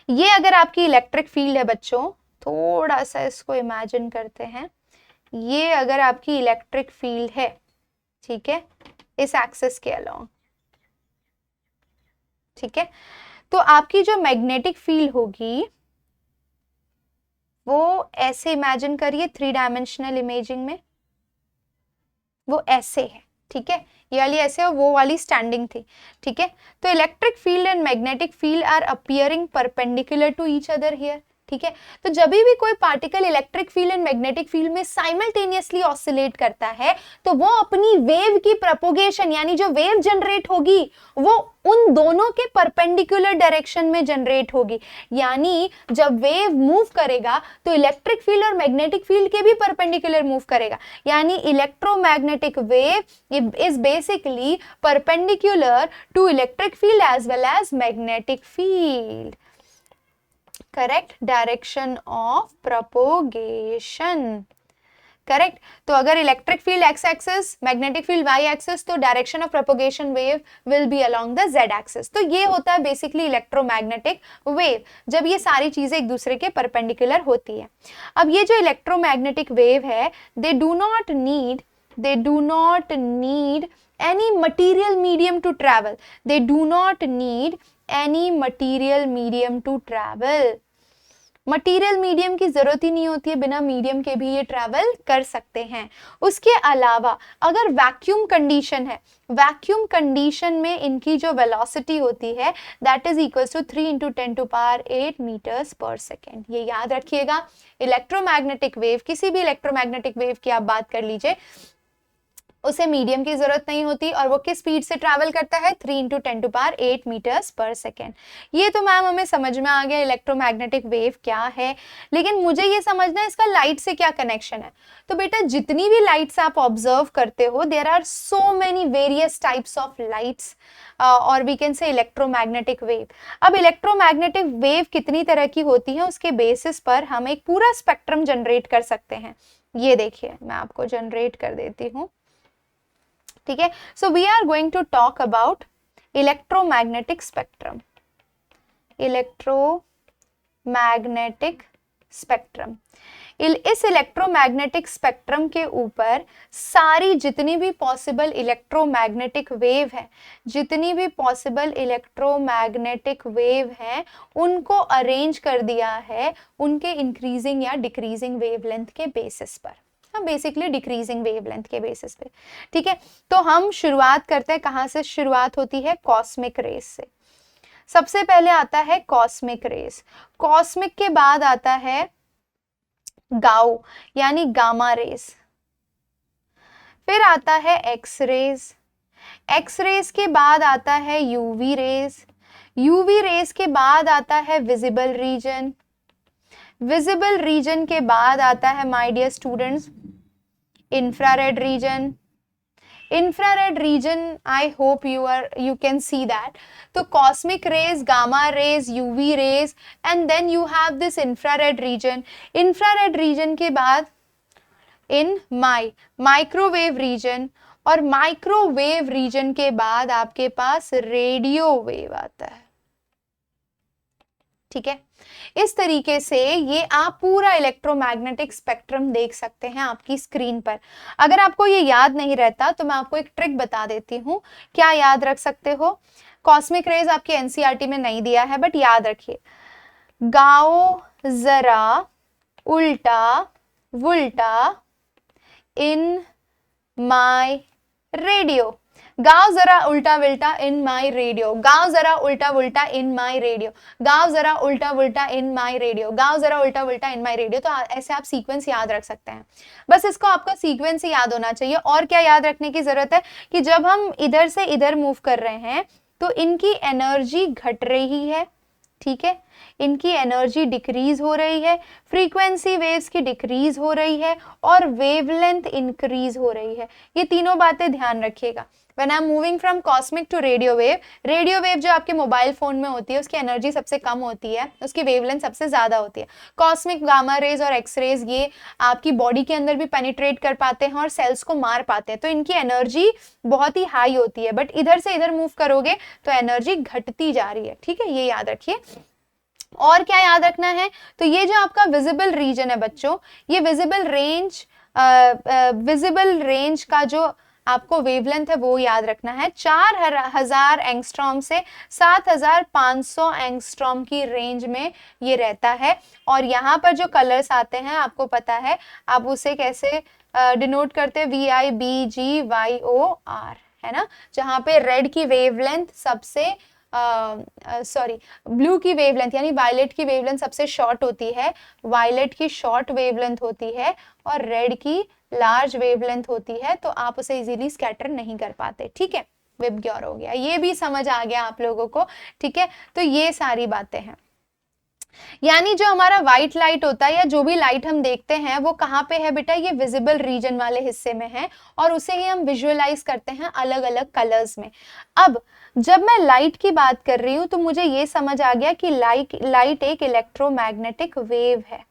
ये अगर आपकी इलेक्ट्रिक फील्ड है बच्चों, थोड़ा सा इसको इमेजिन करते हैं। ये अगर आपकी इलेक्ट्रिक फील्ड है, ठीक है, इस एक्सिस के अलोंग, ठीक है, तो आपकी जो मैग्नेटिक फील्ड होगी वो ऐसे इमेजिन करिए, 3 डायमेंशनल इमेजिंग में वो ऐसे है, ठीक है, ये वाली ऐसे और वो वाली स्टैंडिंग थी, ठीक है। तो electric field and magnetic field are appearing perpendicular to each other here, ठीक है। तो जब भी कोई particle electric field and magnetic field में साइमल्टेनियसली ऑसिलेट करता है तो वो अपनी वेव की प्रोपोगेशन यानी जो वेव जनरेट होगी वो उन दोनों के परपेंडिकुलर डायरेक्शन में जनरेट होगी। यानी जब वेव मूव करेगा तो इलेक्ट्रिक फील्ड और मैग्नेटिक फील्ड के भी परपेंडिकुलर मूव करेगा, यानी electromagnetic wave is basically perpendicular to electric field as well as magnetic field. Correct, direction of propagation, correct. तो अगर electric field X axis, magnetic field Y axis, तो direction of propagation wave will be along the Z axis. तो ये होता है basically electromagnetic wave, जब ये सारी चीजें एक दूसरे के परपेंडिकुलर होती है। अब ये जो इलेक्ट्रोमैग्नेटिक वेव है, they do not need any material medium to travel, they do not need any material medium to travel। Material medium की जरूरत ही नहीं होती है, बिना मीडियम के भी ये ट्रैवल कर सकते हैं। उसके अलावा अगर वैक्यूम कंडीशन है, वैक्यूम कंडीशन में इनकी जो वेलोसिटी होती है that is equal to 3 × 10⁸ metres पर सेकेंड। ये याद रखिएगा, इलेक्ट्रोमैग्नेटिक वेव, किसी भी इलेक्ट्रोमैग्नेटिक वेव की आप बात कर लीजिए, उसे मीडियम की जरूरत नहीं होती और वो किस स्पीड से ट्रैवल करता है, 3 × 10⁸ मीटर्स पर सेकेंड। ये तो मैम हमें समझ में आ गया इलेक्ट्रोमैग्नेटिक वेव क्या है, लेकिन मुझे ये समझना है इसका लाइट से क्या कनेक्शन है। तो बेटा जितनी भी लाइट्स आप ऑब्जर्व करते हो, there are so many various types of lights और we can say electromagnetic wave. अब इलेक्ट्रोमैग्नेटिक वेव कितनी तरह की होती है उसके बेसिस पर हम एक पूरा स्पेक्ट्रम जनरेट कर सकते हैं। ये देखिए मैं आपको जनरेट कर देती हूँ, ठीक है। So we are going to talk about electromagnetic spectrum, electromagnetic spectrum. इस इलेक्ट्रोमैग्नेटिक स्पेक्ट्रम के ऊपर सारी जितनी भी पॉसिबल इलेक्ट्रोमैग्नेटिक वेव है, जितनी भी पॉसिबल इलेक्ट्रोमैग्नेटिक वेव हैं, उनको अरेंज कर दिया है उनके इंक्रीजिंग या डिक्रीजिंग वेवलेंथ के बेसिस पर, बेसिकली डिक्रीजिंग वेवलेंथ के बेसिस पे, ठीक है। तो हम शुरुआत करते हैं, कहां से शुरुआत होती है, कॉस्मिक रेस से। सबसे पहले आता है कॉस्मिक रेस, कॉस्मिक के बाद आता है गाउ यानी गामा रेस, फिर आता है एक्स रेस, एक्स रेस के बाद आता है यूवी रेस, यूवी रेस के बाद आता है विजिबल रीजन, विजिबल रीजन के बाद आता है my dear students infrared region, infrared region I hope you can see that। तो cosmic rays, gamma rays, UV rays and then you have this infrared region। infrared region के बाद in microwave region और microwave region के बाद आपके पास radio wave आता है, ठीक है। इस तरीके से ये आप पूरा इलेक्ट्रोमैग्नेटिक स्पेक्ट्रम देख सकते हैं आपकी स्क्रीन पर। अगर आपको ये याद नहीं रहता तो मैं आपको एक ट्रिक बता देती हूँ, क्या याद रख सकते हो। कॉस्मिक रेज आपके एनसीईआरटी में नहीं दिया है बट याद रखिए, गाओ जरा उल्टा वुल्टा इन माय रेडियो, गाओ जरा उल्टा वुल्टा इन माय रेडियो, गाओ जरा उल्टा वुल्टा इन माय रेडियो, गाओ जरा उल्टा वुल्टा इन माय रेडियो, गाओ जरा उल्टा वुल्टा इन माय रेडियो। तो ऐसे आप सीक्वेंस याद रख सकते हैं, बस इसको आपका सीक्वेंस ही याद होना चाहिए। और क्या याद रखने की जरूरत है कि जब हम इधर से इधर मूव कर रहे हैं तो इनकी एनर्जी घट रही है, ठीक है, इनकी एनर्जी डिक्रीज हो रही है, फ्रीक्वेंसी वेव्स की डिक्रीज हो रही है और वेवलेंथ इंक्रीज हो रही है। ये तीनों बातें ध्यान रखिएगा। When I'm moving from cosmic to radio wave जो आपके मोबाइल फोन में होती है उसकी एनर्जी सबसे कम होती है, उसकी वेवलेंथ सबसे ज्यादा होती है। कॉस्मिक, गामा रेज और एक्स रेज ये आपकी बॉडी के अंदर भी पेनिट्रेट कर पाते हैं और सेल्स को मार पाते हैं, तो इनकी एनर्जी बहुत ही हाई होती है। बट इधर से इधर मूव करोगे तो एनर्जी घटती जा रही है, ठीक है, ये याद रखिए। और क्या याद रखना है, तो ये जो आपका विजिबल रीजन है बच्चों, ये विजिबल रेंज का जो आपको वेवलेंथ है वो याद रखना है। 4000 एंगस्ट्रॉम से 7500 एंगस्ट्रॉम की रेंज में ये रहता है। और यहाँ पर जो कलर्स आते हैं आपको पता है, आप उसे कैसे डिनोट करते हैं VIBGYOR, है ना, जहाँ पे रेड की वेवलेंथ सबसे ब्लू की वेवलेंथ यानी वायलेट की वेवलेंथ सबसे शॉर्ट होती है, वायलेट की शॉर्ट वेवलेंथ होती है और रेड की लार्ज वेवलेंथ होती है, तो आप उसे इजीली स्कैटर नहीं कर पाते, ठीक है। विबग्योर हो गया, ये भी समझ आ गया आप लोगों को, ठीक है। तो ये सारी बातें हैं, यानी जो हमारा व्हाइट लाइट होता है या जो भी लाइट हम देखते हैं वो कहाँ पे है बेटा, ये विजिबल रीजन वाले हिस्से में है और उसे ही हम विजुअलाइज करते हैं अलग अलग कलर्स में। अब जब मैं लाइट की बात कर रही हूं तो मुझे ये समझ आ गया कि लाइट एक इलेक्ट्रोमैग्नेटिक वेव है।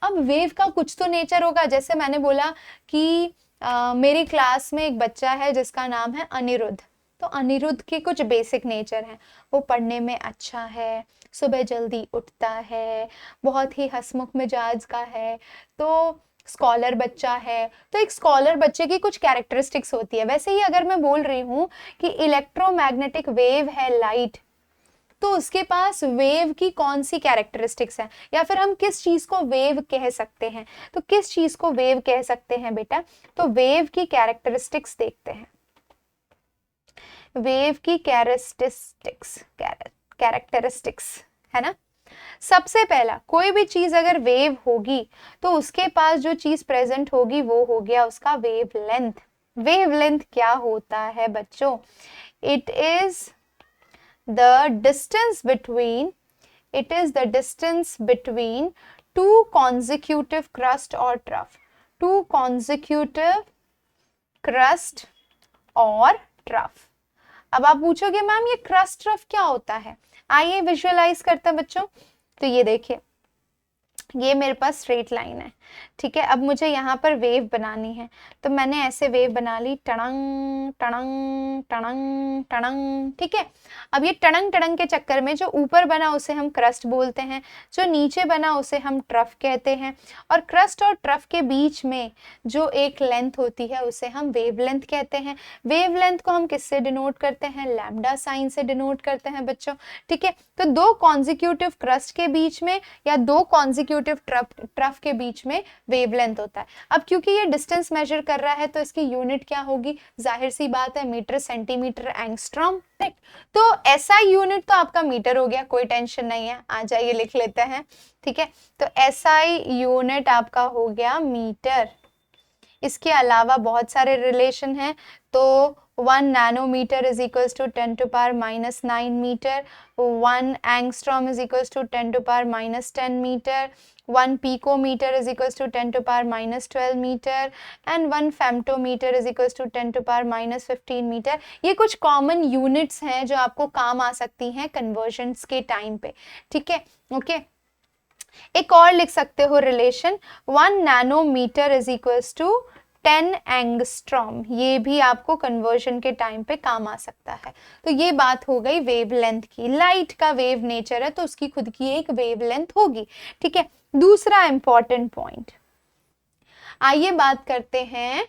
अब वेव का कुछ तो नेचर होगा, जैसे मैंने बोला कि मेरी क्लास में एक बच्चा है जिसका नाम है अनिरुद्ध, तो अनिरुद्ध के कुछ बेसिक नेचर हैं, वो पढ़ने में अच्छा है, सुबह जल्दी उठता है, बहुत ही हंसमुख मिजाज का है, तो स्कॉलर बच्चा है। तो एक स्कॉलर बच्चे की कुछ कैरेक्टरिस्टिक्स होती है। वैसे ही अगर मैं बोल रही हूँ कि इलेक्ट्रोमैग्नेटिक वेव है लाइट, तो उसके पास वेव की कौन सी कैरेक्टरिस्टिक्स है, या फिर हम किस चीज को वेव कह सकते हैं। तो किस चीज को वेव कह सकते हैं बेटा, तो वेव की कैरेक्टरिस्टिक्स देखते हैं। वेव की कैरेक्टरिस्टिक्स है ना। सबसे पहला, कोई भी चीज अगर वेव होगी तो उसके पास जो चीज प्रेजेंट होगी वो हो गया उसका वेवलेंथ। वेवलेंथ क्या होता है बच्चों, it is the distance between two consecutive crust or trough, two consecutive crust और trough। अब आप पूछोगे मैम ये क्रस्ट ट्रफ क्या होता है, आइए विजुअलाइज करते हैं बच्चों। तो ये देखिए, ये मेरे पास स्ट्रेट लाइन है, ठीक है। अब मुझे यहाँ पर वेव बनानी है, तो मैंने ऐसे वेव बना ली, टणंग टणंग टणंग टणंग, ठीक है। अब ये टणंग टणंग के चक्कर में जो ऊपर बना उसे हम क्रस्ट बोलते हैं, जो नीचे बना उसे हम ट्रफ कहते हैं, और क्रस्ट और ट्रफ के बीच में जो एक लेंथ होती है उसे हम वेवलेंथ कहते हैं। वेवलेंथ को हम किससे डिनोट करते हैं, लैम्डा साइन से डिनोट करते हैं बच्चों, ठीक है। तो दो कॉन्जिक्यूटिव क्रस्ट के बीच में या दो कॉन्जिक्यूटिव ट्रफ के बीच में वेवलेंथ होता है। अब क्योंकि ये डिस्टेंस मेजर कर रहा है तो इसकी यूनिट क्या होगी, जाहिर सी बात है मीटर सेंटीमीटर एंगस्ट्रॉम। तो एसआई यूनिट तो आपका मीटर हो गया, कोई टेंशन नहीं है, आ जाइए लिख लेते हैं, ठीक है। तो एसआई यूनिट आपका हो गया मीटर। इसके अलावा बहुत सारे रिलेशन हैं, तो 1 nanometre is equals to 10 to power minus 9 metre, 1 angstrom is equals to 10 to power minus 10 metre, 1 picometre is equals to 10 to power minus 12 metre and 1 femtometre is equals to 10 to power minus 15 metre. ये कुछ common units हैं जो आपको काम आ सकती हैं convergence के time पे, ठीक है, ओके। एक और लिख सकते हो relation, 1 nanometre is equals to 10 angstrom, ये भी आपको कन्वर्जन के टाइम पे काम आ सकता है। तो ये बात हो गई वेवलेंथ की। लाइट का वेव नेचर है तो उसकी खुद की एक वेवलेंथ होगी, ठीक है। दूसरा इंपॉर्टेंट पॉइंट, आइए बात करते हैं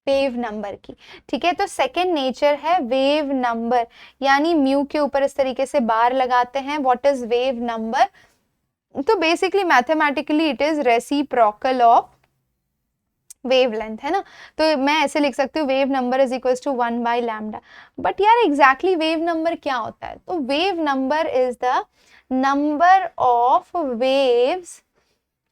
वेव नंबर की, ठीक है। तो सेकेंड नेचर है वेव नंबर, यानी म्यू के ऊपर इस तरीके से बार लगाते हैं, व्हाट इज वेव नंबर। तो basically mathematically it is reciprocal of wavelength, है ना। तो मैं ऐसे लिख सकती हूँ wave number is equals to 1 by lambda. But यार एग्जैक्टली वेव नंबर क्या होता है, तो wave number is the number of waves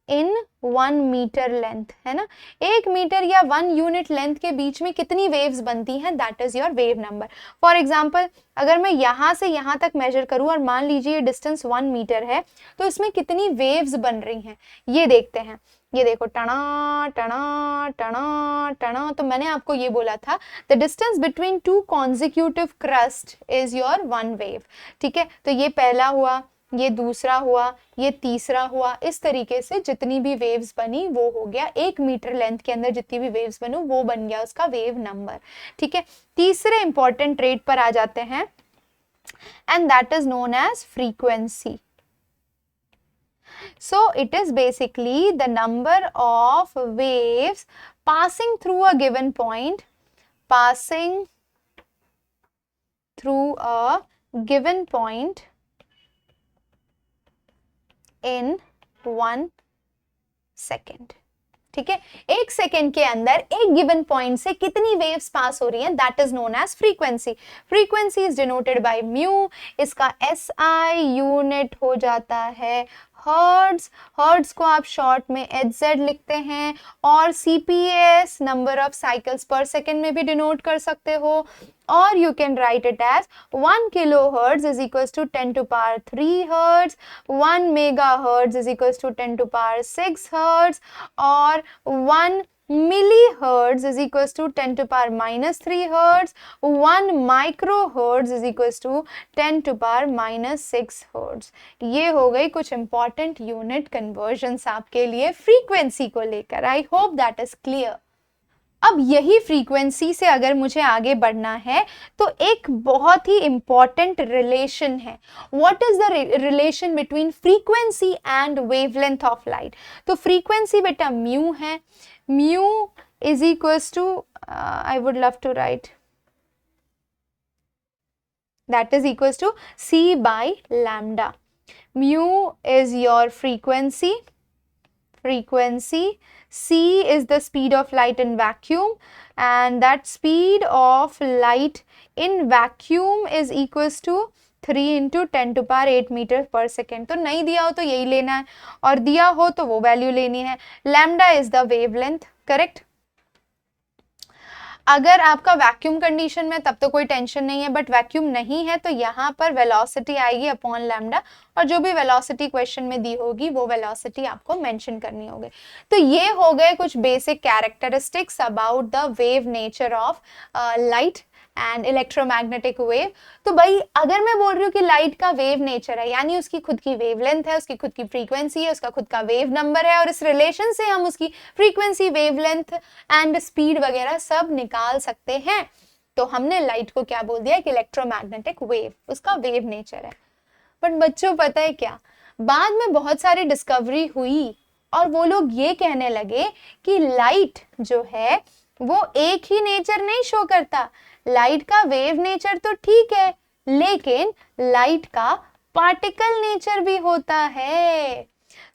in 1 metre length, है ना। 1 मीटर या 1 यूनिट लेंथ के बीच में कितनी वेव्स बनती हैं, that is your wave number. For example, अगर मैं यहाँ से यहाँ तक मेजर करूँ और मान लीजिए ये डिस्टेंस 1 मीटर है, तो इसमें कितनी वेव्स बन रही हैं ये देखते हैं। ये देखो, टना टना टना टना। तो मैंने आपको ये बोला था, the distance between two consecutive crust is your 1 wave, ठीक है। तो ये पहला हुआ, ये दूसरा हुआ, ये तीसरा हुआ, इस तरीके से जितनी भी वेव्स बनी वो हो गया 1 मीटर लेंथ के अंदर जितनी भी वेव्स बनी वो बन गया उसका वेव नंबर, ठीक है। तीसरे इंपॉर्टेंट रेट पर आ जाते हैं, and that is known as frequency. So it is basically the number of waves passing through a given point, passing through a given point in 1 second. ठीक है, एक सेकेंड के अंदर एक गिवन पॉइंट से कितनी वेव्स पास हो रही हैं, that is known as frequency. Frequency is denoted by mu, इसका एसआई यूनिट हो जाता है हर्ट्ज। हर्ट्ज को आप शॉर्ट में HZ लिखते हैं, और CPS नंबर ऑफ साइकिल्स पर सेकेंड में भी डिनोट कर सकते हो, और you can write it as 1 kilohertz is equals to 10 to power 3 hertz, 1 megahertz is equals to 10 to power 6 hertz, और 1 millihertz is equals to 10 to power minus 3 hertz, 1 microhertz is equals to 10 to power minus 6 hertz। ये हो गई कुछ important unit conversions आपके लिए frequency को लेकर। I hope that is clear। अब यही फ्रीक्वेंसी से अगर मुझे आगे बढ़ना है तो एक बहुत ही इंपॉर्टेंट रिलेशन है। What is the relation between frequency and wavelength of light? तो फ्रीक्वेंसी बेटा म्यू है, mu is equals to, I would love to write, that is equals to c by lambda। mu is your frequency, c is the speed of light in vacuum, and that speed of light in vacuum is equals to 3 into 10 to power 8 metre पर second. तो नहीं दिया हो तो यही लेना है, और दिया हो तो वो वैल्यू लेनी है। Lambda is the wavelength, correct. अगर आपका वैक्यूम कंडीशन में तब तो कोई टेंशन नहीं है, बट वैक्यूम नहीं है तो यहाँ पर वेलोसिटी आएगी अपॉन लैम्डा, और जो भी वेलोसिटी क्वेश्चन में दी होगी वो वेलोसिटी आपको मेंशन करनी होगी। तो ये हो गए कुछ basic characteristics about the wave nature of light and electromagnetic wave. तो भाई अगर मैं बोल रही हूँ कि लाइट का वेव नेचर है, यानी उसकी खुद की वेवलेंथ है, उसकी खुद की फ्रीक्वेंसी है, उसका खुद का वेव नंबर है, और इस रिलेशन से हम उसकी फ्रीक्वेंसी, वेवलेंथ एंड स्पीड वगैरह सब निकाल सकते हैं। तो हमने लाइट को क्या बोल दिया कि इलेक्ट्रोमैग्नेटिक वेव, उसका वेव नेचर है। बट बच्चों पता है क्या, बाद में बहुत सारी डिस्कवरी हुई और वो लोग ये कहने लगे कि लाइट जो है वो एक ही नेचर नहीं शो करता। लाइट का वेव नेचर तो ठीक है, लेकिन लाइट का पार्टिकल नेचर भी होता है।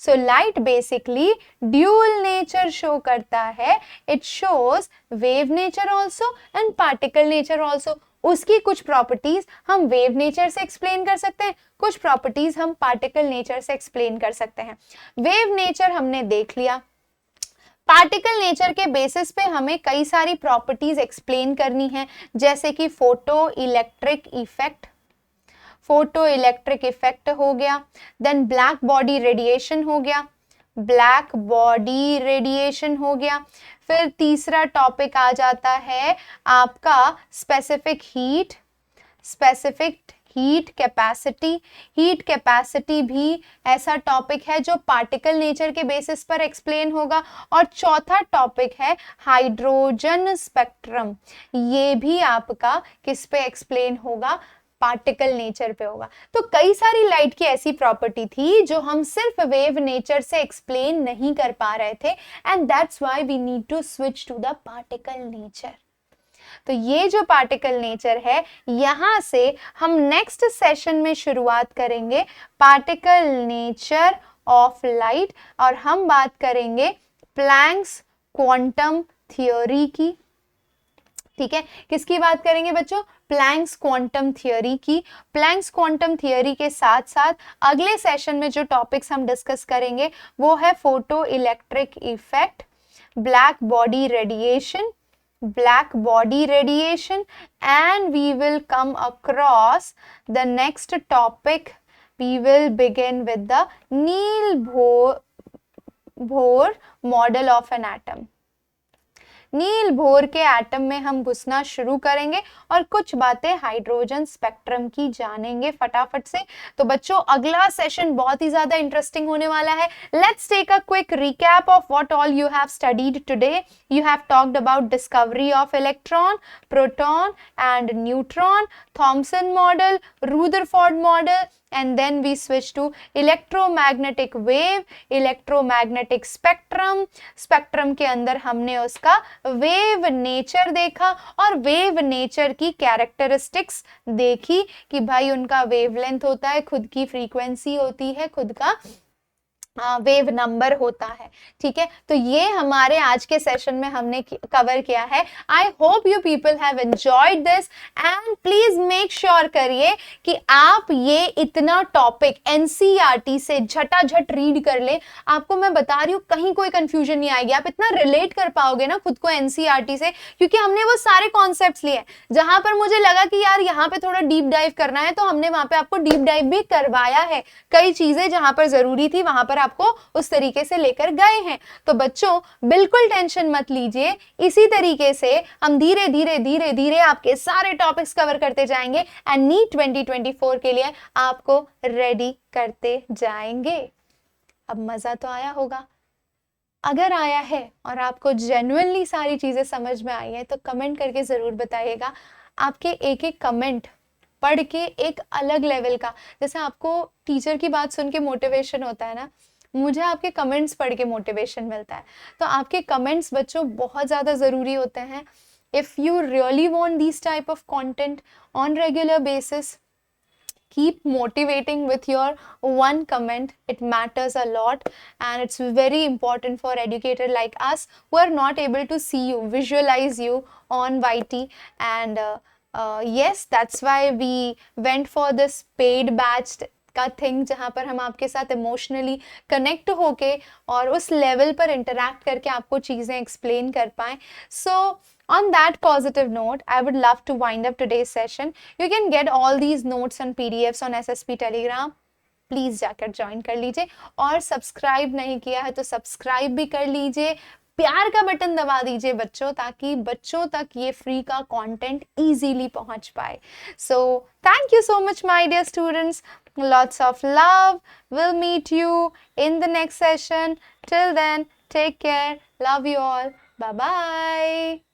So light basically dual nature show करता है। It shows wave nature also and particle nature also. उसकी कुछ प्रॉपर्टीज हम वेव नेचर से एक्सप्लेन कर सकते हैं, कुछ प्रॉपर्टीज हम पार्टिकल नेचर से एक्सप्लेन कर सकते हैं। वेव नेचर हमने देख लिया। पार्टिकल नेचर के बेसिस पे हमें कई सारी प्रॉपर्टीज एक्सप्लेन करनी है, जैसे कि photo electric effect, photo electric effect हो गया, देन ब्लैक बॉडी रेडिएशन हो गया, ब्लैक बॉडी रेडिएशन हो गया। फिर तीसरा टॉपिक आ जाता है आपका specific heat, specific heat capacity. Heat capacity भी ऐसा टॉपिक है जो पार्टिकल नेचर के बेसिस पर एक्सप्लेन होगा। और चौथा टॉपिक है हाइड्रोजन स्पेक्ट्रम। ये भी आपका किस पे एक्सप्लेन होगा, पार्टिकल नेचर पे होगा। तो कई सारी लाइट की ऐसी प्रॉपर्टी थी जो हम सिर्फ वेव नेचर से एक्सप्लेन नहीं कर पा रहे थे, and that's why we need to switch to the particle nature. तो ये जो पार्टिकल नेचर है, यहां से हम नेक्स्ट सेशन में शुरुआत करेंगे पार्टिकल नेचर ऑफ लाइट, और हम बात करेंगे प्लैंक्स क्वांटम थ्योरी की। ठीक है, किसकी बात करेंगे बच्चों? प्लैंक्स क्वांटम थ्योरी की। प्लैंक्स क्वांटम थ्योरी के साथ साथ अगले सेशन में जो टॉपिक्स हम डिस्कस करेंगे वो है photo electric effect, black body radiation, and we will come across the next topic. We will begin with the Neal-Bohr model of an atom. Niels Bohr के एटम में हम घुसना शुरू करेंगे और कुछ बातें हाइड्रोजन स्पेक्ट्रम की जानेंगे फटाफट से। तो बच्चों अगला सेशन बहुत ही ज्यादा इंटरेस्टिंग होने वाला है। Let's take a quick recap of what all you have studied today. You have talked about discovery of electron, proton and neutron, Thomson model, Rutherford model, and then we switch to electromagnetic wave, electromagnetic spectrum। Spectrum के अंदर हमने उसका wave nature देखा और wave nature की characteristics देखी कि भाई उनका वेवलेंथ होता है, खुद की फ्रीक्वेंसी होती है, खुद का वेव नंबर होता है, ठीक है। तो ये हमारे आज के सेशन में हमने कवर किया है। आई hope you people have enjoyed this and please make sure करिए कि आप ये इतना टॉपिक एनसीईआरटी से झटाझट रीड कर ले। आपको मैं बता रही हूँ कहीं कोई कंफ्यूजन नहीं आएगी, आप इतना रिलेट कर पाओगे ना खुद को एनसीईआरटी से, क्योंकि हमने वो सारे कॉन्सेप्ट्स लिए। जहां पर मुझे लगा कि यार यहाँ पे थोड़ा डीप डाइव करना है, तो हमने वहां पे आपको डीप डाइव भी करवाया है। कई चीजें जहां पर जरूरी थी वहां पर आपको उस तरीके से लेकर गए हैं। तो बच्चों बिल्कुल टेंशन मत लीजिए, इसी तरीके से हम धीरे धीरे धीरे धीरे आपके सारे टॉपिक्स कवर करते जाएंगे एंड नीट 2024 के लिए आपको रेडी करते जाएंगे। अब मजा तो आया होगा। अगर आया है और आपको जेन्युइनली सारी चीजें समझ में आई है तो कमेंट करके जरूर बताइएगा। आपके एक एक कमेंट पढ़ के एक अलग लेवल का, जैसे आपको टीचर की बात सुन के मोटिवेशन होता है ना, मुझे आपके कमेंट्स पढ़ के मोटिवेशन मिलता है। तो आपके कमेंट्स बच्चों बहुत ज़्यादा ज़रूरी होते हैं। If you really want this type of content on regular basis, keep motivating with your one comment. It matters a lot and it's very important for educator like us who are not able to see you, visualize you on YT. And yes, that's why we went for this paid batch का thing, जहाँ पर हम आपके साथ emotionally connect होके और उस level पर इंटरैक्ट करके आपको चीज़ें एक्सप्लेन कर पाएँ। सो on that positive note, I would love to wind up today's session. You can get all these notes and PDFs on SSP Telegram. Please जाकर ज्वाइन कर लीजिए और सब्सक्राइब नहीं किया है तो सब्सक्राइब भी कर लीजिए, प्यार का बटन दबा दीजिए बच्चों, ताकि बच्चों तक ये फ्री का कंटेंट इजीली पहुंच पाए। So thank you so much my dear students, lots of love. We'll meet you in the next session. Till then, take care. Love you all. Bye bye.